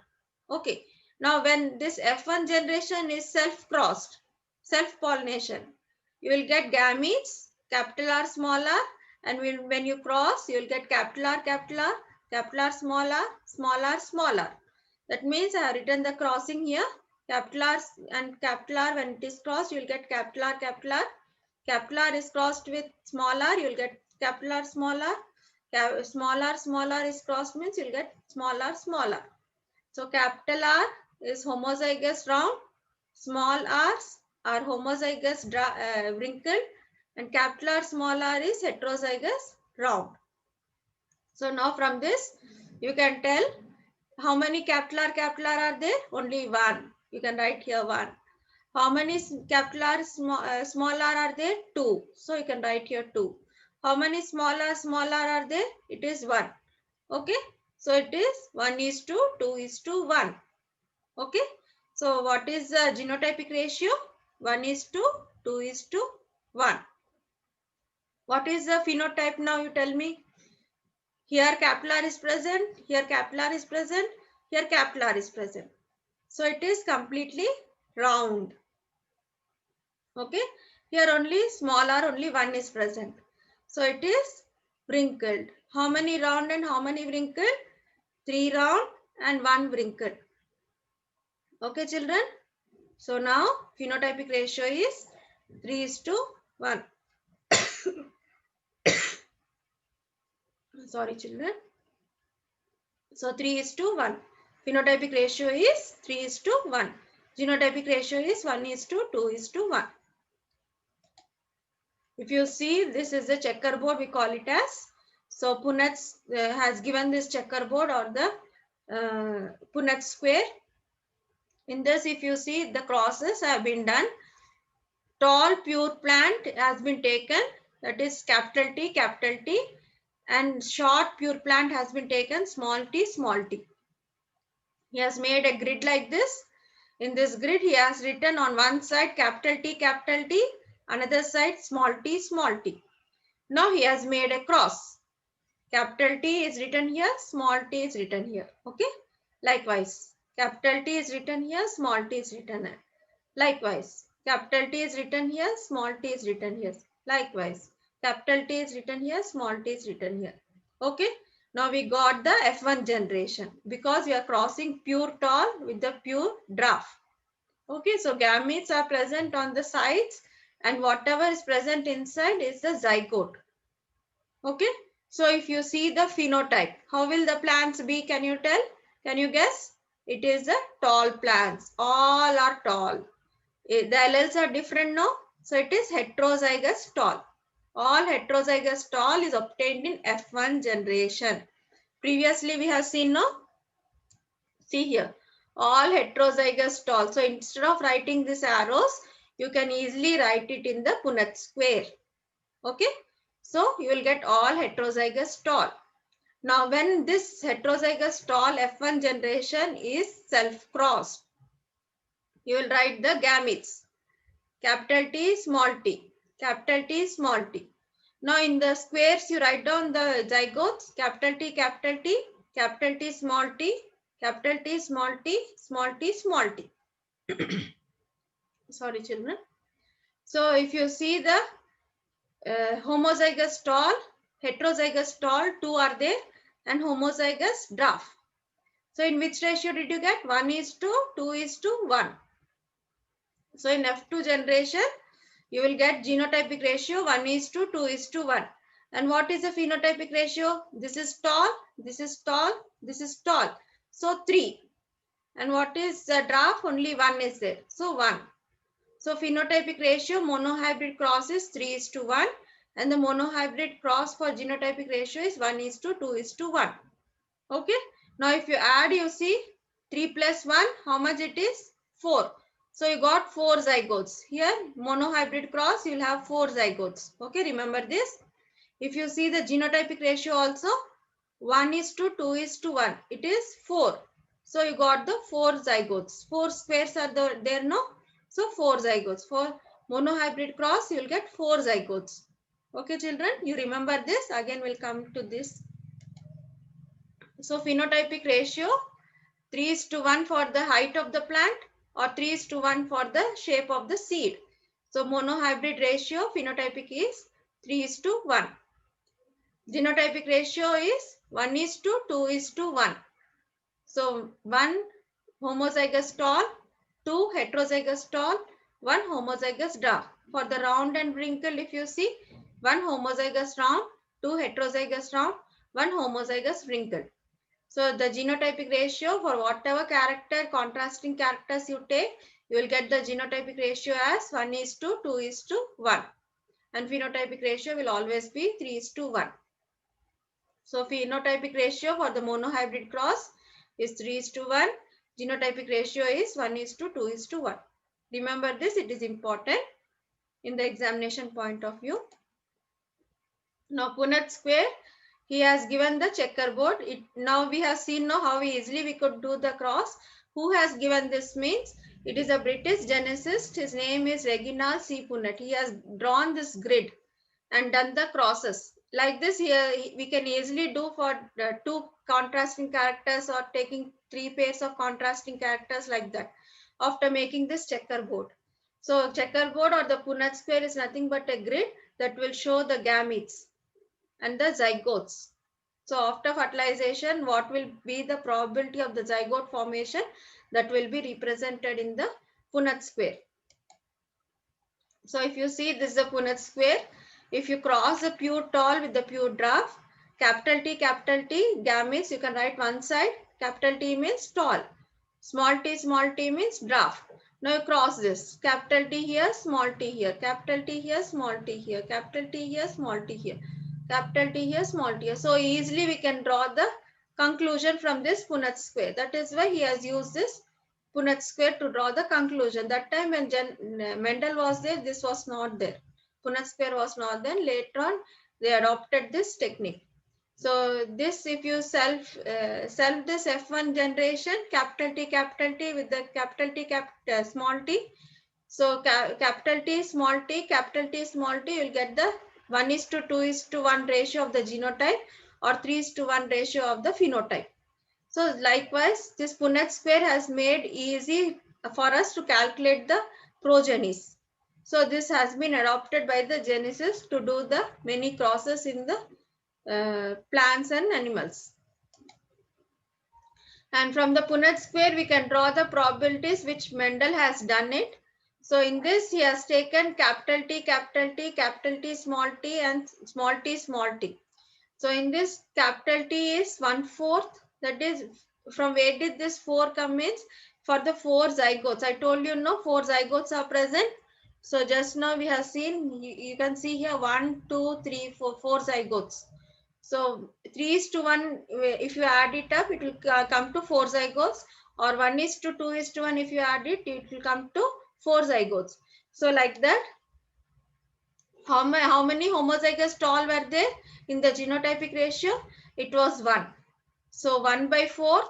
Okay. Now when this F1 generation is self-crossed, self-pollination, you will get gametes, capital R, small r, and when you cross, you will get capital R, small r, small r, small r. That means I have written the crossing here. Capital R and capital R, when it is crossed, you will get capital R, Capital R is crossed with small r, you will get capital R, small r. Small r is crossed means you will get small r. So capital R is homozygous round, small r's are homozygous wrinkled, and capital R, small r is heterozygous round. So now from this, you can tell how many capital R are there? Only 1. You can write here 1. How many capital R, small r are there? 2. So you can write here 2. How many small r are there? It is 1. Okay. So it is 1 is to 2 is to 1. Okay. So what is the genotypic ratio? 1 is to 2 is to 1. What is the phenotype now? You tell me. Here capillary is present, here capillary is present, here capillary is present. So it is completely round. Okay. Here only small r, only one is present. So it is wrinkled. How many round and how many wrinkled? 3 round and 1 wrinkled. Okay, children. So now phenotypic ratio is 3:1. Sorry, children. So 3:1. Phenotypic ratio is 3:1. Genotypic ratio is 1:2:1. If you see, this is the checkerboard, we call it as. So Punnett has given this checkerboard or the Punnett square. In this, if you see, the crosses have been done. Tall pure plant has been taken, that is capital T, and short pure plant has been taken, small t, small t. He has made a grid like this. In this grid, he has written on one side capital T, another side small t, small t. Now he has made a cross. Capital T is written here, small t is written here. Okay. Likewise, capital T is written here, small t is written here. Likewise, capital T is written here, small t is written here. Likewise, capital T is written here, small t is written here. Okay. Now we got the F1 generation because we are crossing pure tall with the pure dwarf. Okay, so gametes are present on the sides and whatever is present inside is the zygote. Okay, so if you see the phenotype, how will the plants be? Can you tell? Can you guess? It is the tall plants. All are tall. The alleles are different now. So it is heterozygous tall. All heterozygous tall is obtained in F1 generation. Previously we have seen no. See here, all heterozygous tall. So instead of writing these arrows, you can easily write it in the Punnett square. Okay. So you will get all heterozygous tall. Now when this heterozygous tall F1 generation is self-crossed, you will write the gametes. Capital T, small t. Capital T, small t. Now in the squares, you write down the zygotes. Capital T, capital T, capital T, small t, capital T, small t, small t, small t. Sorry, children. So if you see the homozygous tall, heterozygous tall, 2 are there, and homozygous dwarf. So in which ratio did you get? 1:2:1. So in F2 generation, you will get genotypic ratio 1:2:1. And what is the phenotypic ratio? This is tall, this is tall, this is tall. So 3. And what is the dwarf? Only 1 is there. So 1. So phenotypic ratio monohybrid cross is 3:1. And the monohybrid cross for genotypic ratio is 1:2:1. Okay. Now if you add, you see 3 plus 1, how much it is? 4. So you got 4 zygotes. Here monohybrid cross, you will have 4 zygotes. Okay, remember this. If you see the genotypic ratio also, 1:2:1. It is 4. So you got the 4 zygotes. 4 squares are there, no? So 4 zygotes. For monohybrid cross, you will get 4 zygotes. Okay, children, you remember this. Again, we'll come to this. So phenotypic ratio 3:1 for the height of the plant or 3:1 for the shape of the seed. So monohybrid ratio phenotypic is 3:1. Genotypic ratio is 1:2:1. So 1 homozygous tall, 2 heterozygous tall, 1 homozygous dwarf. For the round and wrinkle, if you see, 1 homozygous round, 2 heterozygous round, 1 homozygous wrinkled. So the genotypic ratio for whatever character, contrasting characters you take, you will get the genotypic ratio as 1:2:1. And phenotypic ratio will always be 3:1. So phenotypic ratio for the monohybrid cross is 3:1. Genotypic ratio is 1:2:1. Remember this, it is important in the examination point of view. Now Punnett square, he has given the checkerboard. Now we have seen now how easily we could do the cross. Who has given this means? It is a British geneticist. His name is Reginald C. Punnett. He has drawn this grid and done the crosses. Like this here, we can easily do for the 2 contrasting characters or taking 3 pairs of contrasting characters like that after making this checkerboard. So checkerboard or the Punnett square is nothing but a grid that will show the gametes and the zygotes. So after fertilization, what will be the probability of the zygote formation that will be represented in the Punnett square. So if you see this is the Punnett square, if you cross the pure tall with the pure dwarf, capital T, gametes, you can write one side, capital T means tall, small t means dwarf. Now you cross this, capital T here, small t here, capital T here, small t here, capital T here, small t here, capital T here, small t here. So easily we can draw the conclusion from this Punnett square. That is why he has used this Punnett square to draw the conclusion. That time when Mendel was there, this was not there. Punnett square was not there. Later on, they adopted this technique. So this, if you self this F1 generation, capital T with the capital T, small t. So capital T, small t, capital T, small t, you'll get the 1:2:1 ratio of the genotype or 3:1 ratio of the phenotype. So likewise, this Punnett square has made easy for us to calculate the progenies. So this has been adopted by the geneticists to do the many crosses in the plants and animals. And from the Punnett square, we can draw the probabilities which Mendel has done it. So in this, he has taken capital T, small t, and small t. So in this, capital T is 1/4. That is, from where did this 4 come in? For the 4 zygotes. I told you, no, 4 zygotes are present. So just now we have seen, you can see here 1, 2, 3, 4, 4 zygotes. So 3:1, if you add it up, it will come to 4 zygotes, or 1:2:1, if you add it, it will come to 4 zygotes. So like that, how many homozygous tall were there in the genotypic ratio? It was 1. So 1/4.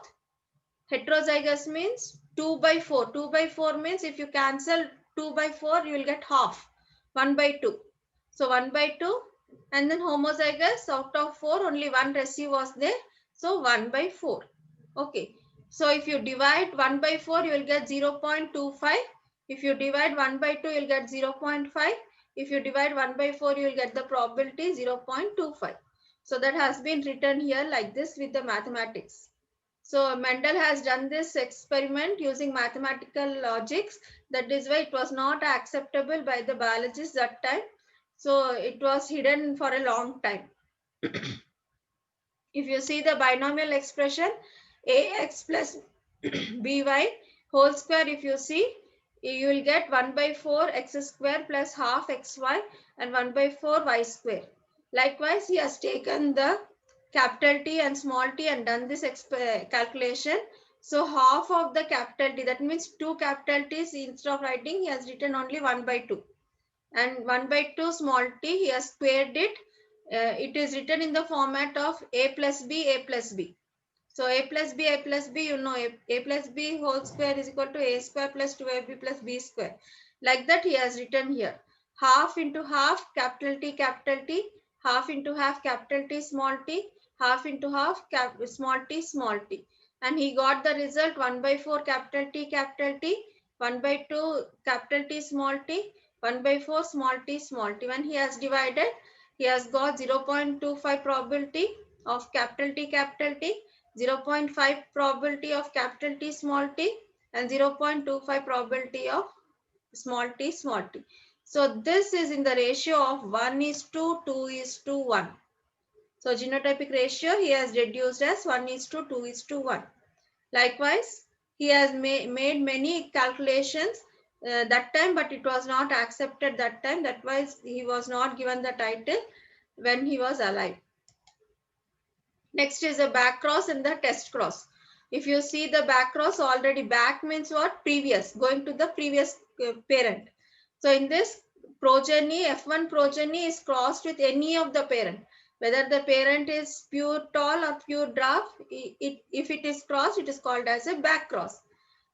Heterozygous means 2/4. 2/4 means if you cancel 2/4, you will get half. 1/2. So 1/2. And then homozygous, out of 4, only 1 recessive was there. So 1/4. Okay. So if you divide 1/4, you will get 0.25. If you divide 1/2, you will get 0.5. If you divide 1/4, you will get the probability 0.25. So that has been written here like this with the mathematics. So Mendel has done this experiment using mathematical logics. That is why it was not acceptable by the biologists that time. So it was hidden for a long time. If you see the binomial expression, ax plus by whole square, if you see, you will get 1/4 x square plus half xy and 1/4 y square. Likewise, he has taken the capital T and small t and done this calculation. So half of the capital T, that means 2 capital T's, instead of writing, he has written only 1/2. And 1/2 small t, he has squared it. It is written in the format of a plus b. So a plus b, you know, a plus b whole square is equal to a square plus 2ab plus b square. Like that he has written here. Half into half, capital T, half into half, capital T, small t, half into half, small t. And he got the result 1/4 capital T, 1/2 capital T, small t, 1/4 small t. When he has divided, he has got 0.25 probability of capital T, 0.5 probability of capital T, small t, and 0.25 probability of small t. So this is in the ratio of 1:2:1. So genotypic ratio he has reduced as 1:2:1. Likewise, he has made many calculations that time, but it was not accepted that time. That was, he was not given the title when he was alive. Next is the back cross and the test cross. If you see the back cross, already back means what? Previous, going to the previous parent. So in this progeny, F1 progeny is crossed with any of the parent. Whether the parent is pure tall or pure dwarf, if it is crossed, it is called as a back cross.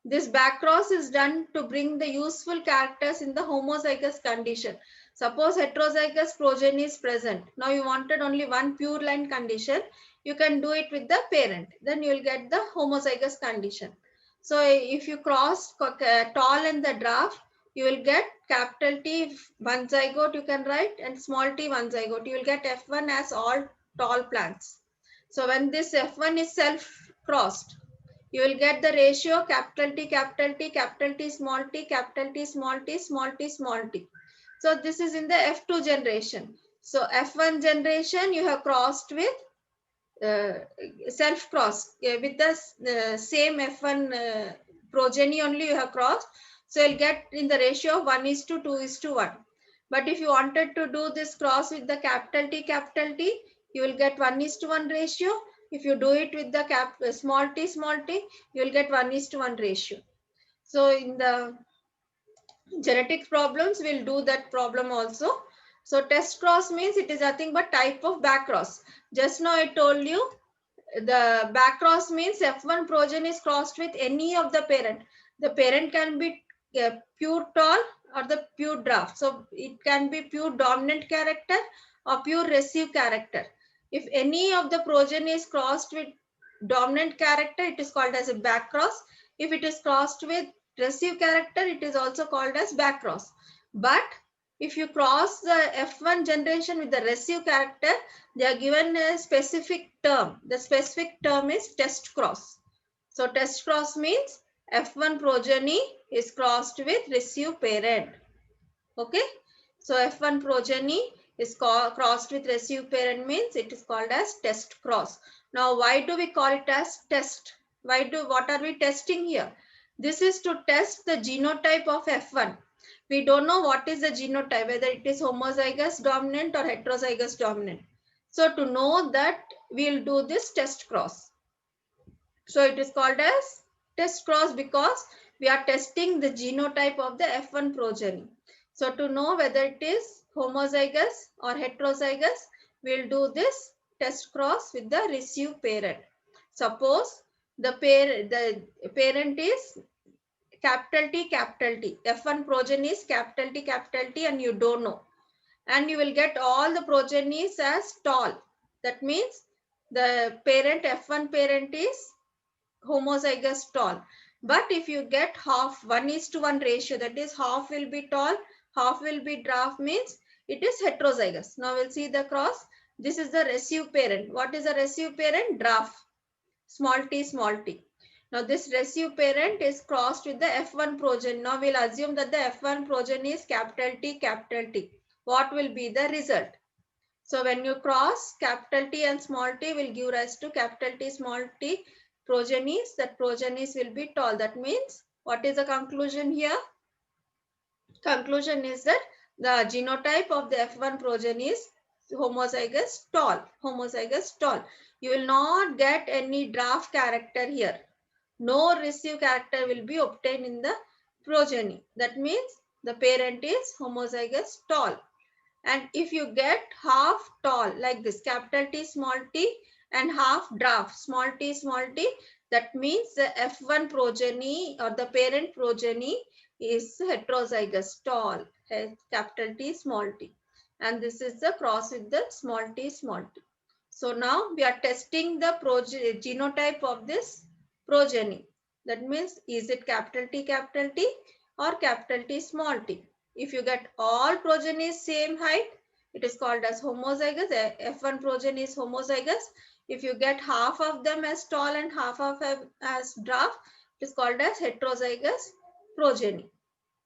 This back cross is done to bring the useful characters in the homozygous condition. Suppose heterozygous progeny is present. Now you wanted only one pure line condition. You can do it with the parent. Then you will get the homozygous condition. So if you cross tall and the dwarf, you will get capital T one zygote you can write and small t one zygote. You will get F1 as all tall plants. So when this F1 is self crossed, you will get the ratio capital T, capital T, capital T, small t, capital T, small t, small t, small t. So this is in the F2 generation. So F1 generation you have crossed with self cross with the same F1 progeny only you have crossed. So you'll get in the ratio of 1:2:1. But if you wanted to do this cross with the capital T, you will get 1:1 ratio. If you do it with the small t, you will get 1:1 ratio. So in the genetics problems, we'll do that problem also. So test cross means it is nothing but type of back cross. Just now I told you the back cross means F1 progeny is crossed with any of the parent. The parent can be pure tall or the pure dwarf. So it can be pure dominant character or pure recessive character. If any of the progeny is crossed with dominant character, it is called as a back cross. If it is crossed with recessive character, it is also called as back cross. But if you cross the F1 generation with the recessive character, they are given a specific term. The specific term is test cross. So test cross means F1 progeny is crossed with recessive parent. Okay. So F1 progeny is crossed with recessive parent means it is called as test cross. Now why do we call it as test? What are we testing here? This is to test the genotype of F1. We don't know what is the genotype, whether it is homozygous dominant or heterozygous dominant. So to know that, we'll do this test cross. So it is called as test cross because we are testing the genotype of the F1 progeny. So to know whether it is homozygous or heterozygous, we'll do this test cross with the recessive parent. Suppose the parent is capital T, F1 progeny is capital T, and you don't know. And you will get all the progenies as tall. That means the parent, F1 parent is homozygous tall. But if you get half, 1:1 ratio, that is half will be tall, half will be dwarf, means it is heterozygous. Now we'll see the cross. This is the recessive parent. What is the recessive parent? Dwarf. Small t, small t. Now this recessive parent is crossed with the F1 progeny. Now we'll assume that the F1 progeny is capital T. What will be the result? So when you cross, capital T and small t will give rise to capital T, small t progenies. That progenies will be tall. That means, what is the conclusion here? Conclusion is that the genotype of the F1 progeny is homozygous tall. You will not get any dwarf character here. No recessive character will be obtained in the progeny. That means the parent is homozygous tall. And if you get half tall like this, capital T, small t, and half dwarf, small t, that means the F1 progeny or the parent progeny is heterozygous tall, capital T, small t. And this is the cross with the small t. So now we are testing the genotype of this progeny. That means, is it capital T or capital T, small t? If you get all progeny same height, it is called as homozygous. F1 progeny is homozygous. If you get half of them as tall and half of them as dwarf, it is called as heterozygous progeny.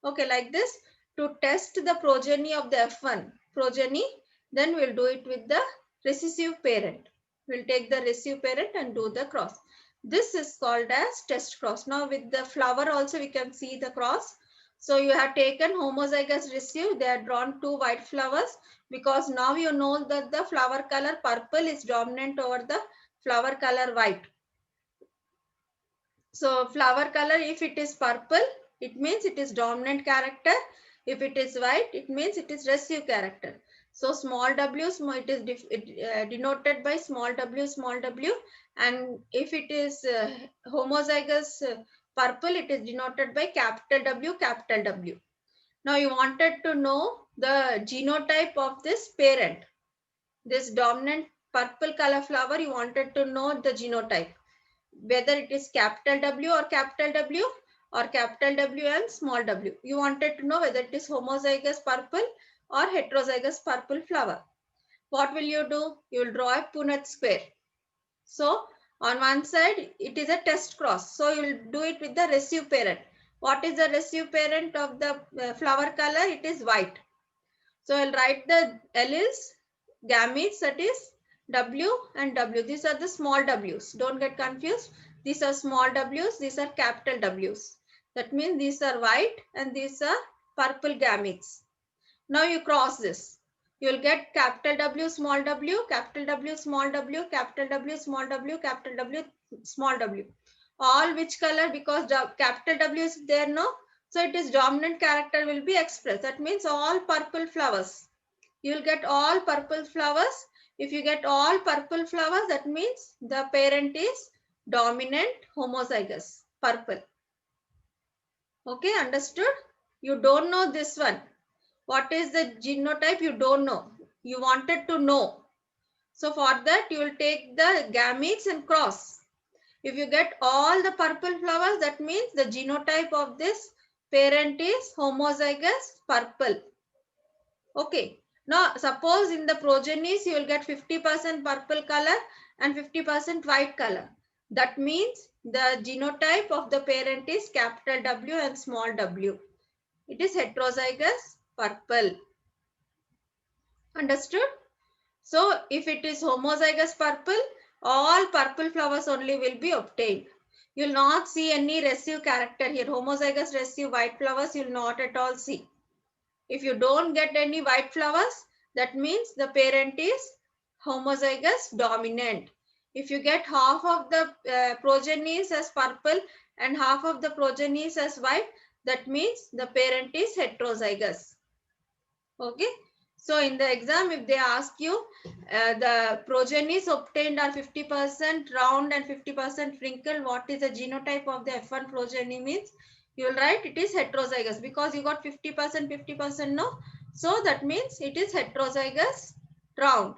Okay, like this, to test the progeny of the F1 progeny, then we'll do it with the recessive parent. We'll take the recessive parent and do the cross. This is called as test cross. Now with the flower also we can see the cross. So you have taken homozygous recessive, they are drawn two white flowers because now you know that the flower color purple is dominant over the flower color white. So flower color, if it is purple, it means it is dominant character. If it is white, it means it is recessive character. So small w, it is denoted by small w, and if it is homozygous purple, it is denoted by capital W. Now you wanted to know the genotype of this parent. This dominant purple color flower, you wanted to know the genotype, whether it is capital W or capital W or capital W and small w. You wanted to know whether it is homozygous purple or heterozygous purple flower. What will you do? You will draw a Punnett square. So on one side, it is a test cross. So you will do it with the receive parent. What is the receive parent of the flower color? It is white. So I'll write the alleles, gametes, that is W and W. These are the small w's. Don't get confused. These are small w's. These are capital W's. That means these are white and these are purple gametes. Now you cross this. You will get capital W, small w, capital W, small w, capital W, small w, capital W, small w. All which color? Because capital W is there, no? So it is dominant character will be expressed. That means all purple flowers. You will get all purple flowers. If you get all purple flowers, that means the parent is dominant homozygous, purple. Okay, understood? You don't know this one. What is the genotype? You don't know. You wanted to know. So for that, you will take the gametes and cross. If you get all the purple flowers, that means the genotype of this parent is homozygous purple. Okay. Now, suppose in the progenies, you will get 50% purple color and 50% white color. That means the genotype of the parent is capital W and small w. It is heterozygous purple. Understood? So if it is homozygous purple, all purple flowers only will be obtained. You will not see any recessive character here. Homozygous recessive white flowers you will not at all see. If you don't get any white flowers, that means the parent is homozygous dominant. If you get half of the progenies as purple and half of the progenies as white, that means the parent is heterozygous. Okay. So in the exam, if they ask you the progenies obtained are 50% round and 50% wrinkled, what is the genotype of the F1 progeny means? You will write it is heterozygous because you got 50%, 50%, no? So that means it is heterozygous round.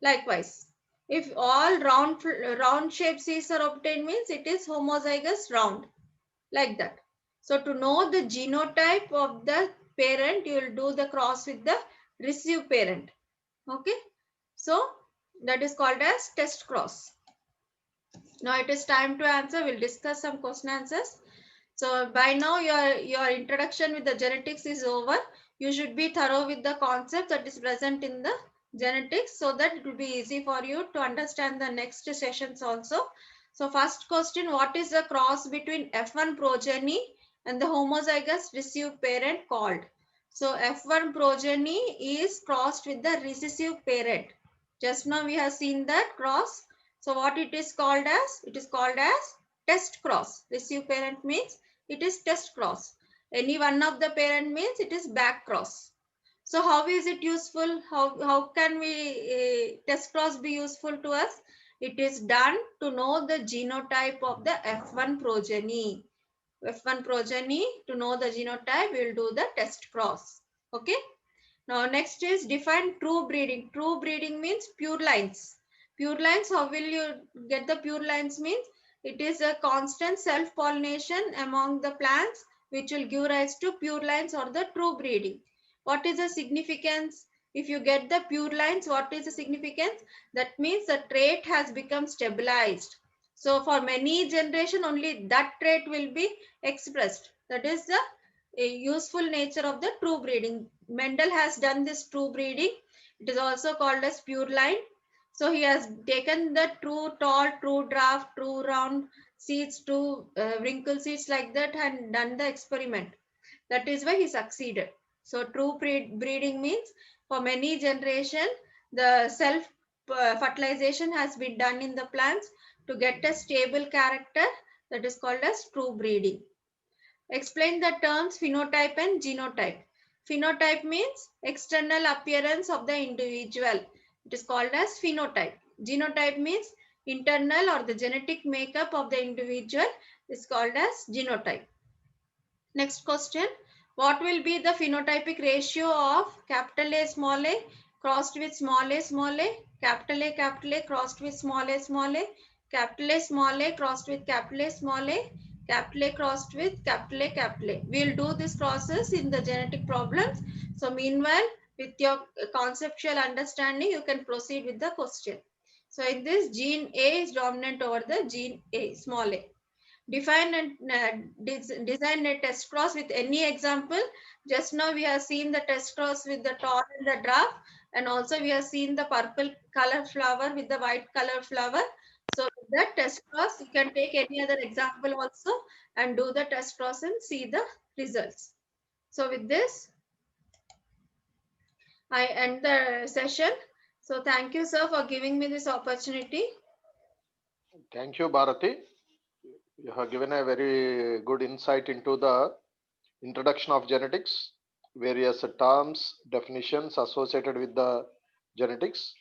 Likewise, if all round shaped seeds are obtained means it is homozygous round, like that. So to know the genotype of the parent, you will do the cross with the receive parent. Okay. So that is called as test cross. Now it is time to answer. We'll discuss some question answers. So by now your introduction with the genetics is over. You should be thorough with the concept that is present in the genetics so that it will be easy for you to understand the next sessions also. So first question, what is the cross between F1 progeny and the homozygous recessive parent called? So F1 progeny is crossed with the recessive parent. Just now we have seen that cross. So what it is called as? It is called as test cross. Recessive parent means it is test cross. Any one of the parent means it is back cross. So how is it useful? How can we test cross be useful to us? It is done to know the genotype of the F1 progeny. F1 progeny, to know the genotype, we will do the test cross. Okay. Now next is define true breeding. True breeding means pure lines. Pure lines, how will you get the pure lines means? It is a constant self-pollination among the plants which will give rise to pure lines or the true breeding. What is the significance? If you get the pure lines, what is the significance? That means the trait has become stabilized. So for many generation, only that trait will be expressed. That is the useful nature of the true breeding. Mendel has done this true breeding. It is also called as pure line. So he has taken the true tall, true draft, true round seeds, true wrinkle seeds like that and done the experiment. That is why he succeeded. So true breeding means for many generation, the self fertilization has been done in the plants to get a stable character. That is called as true breeding. Explain the terms phenotype and genotype. Phenotype means external appearance of the individual. It is called as phenotype. Genotype means internal or the genetic makeup of the individual is called as genotype. Next question. what will be the phenotypic ratio of capital A crossed with small a, capital A crossed with small a, capital A crossed with capital A, capital A crossed with capital A. We'll do this process in the genetic problems. So meanwhile, with your conceptual understanding, you can proceed with the question. So in this, gene A is dominant over the gene A, small a. Define and design a test cross with any example. Just now we have seen the test cross with the tall and the draft, and also we have seen the purple color flower with the white color flower. So with that test cross, you can take any other example also and do the test cross and see the results. So with this, I end the session. So thank you, sir, for giving me this opportunity. Thank you, Bharati. You have given a very good insight into the introduction of genetics, various terms, definitions associated with the genetics,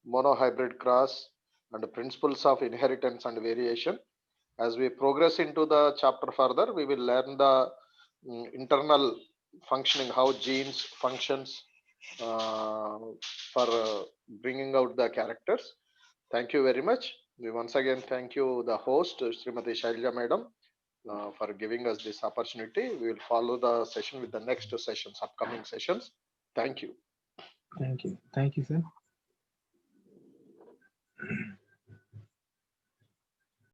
monohybrid cross, and the principles of inheritance and variation. As we progress into the chapter further, we will learn the internal functioning, how genes functions for bringing out the characters. Thank you very much. We once again thank you, the host, Srimati Shailja Madam, for giving us this opportunity. We will follow the session with the next sessions, upcoming sessions. Thank you. Thank you. Thank you, sir.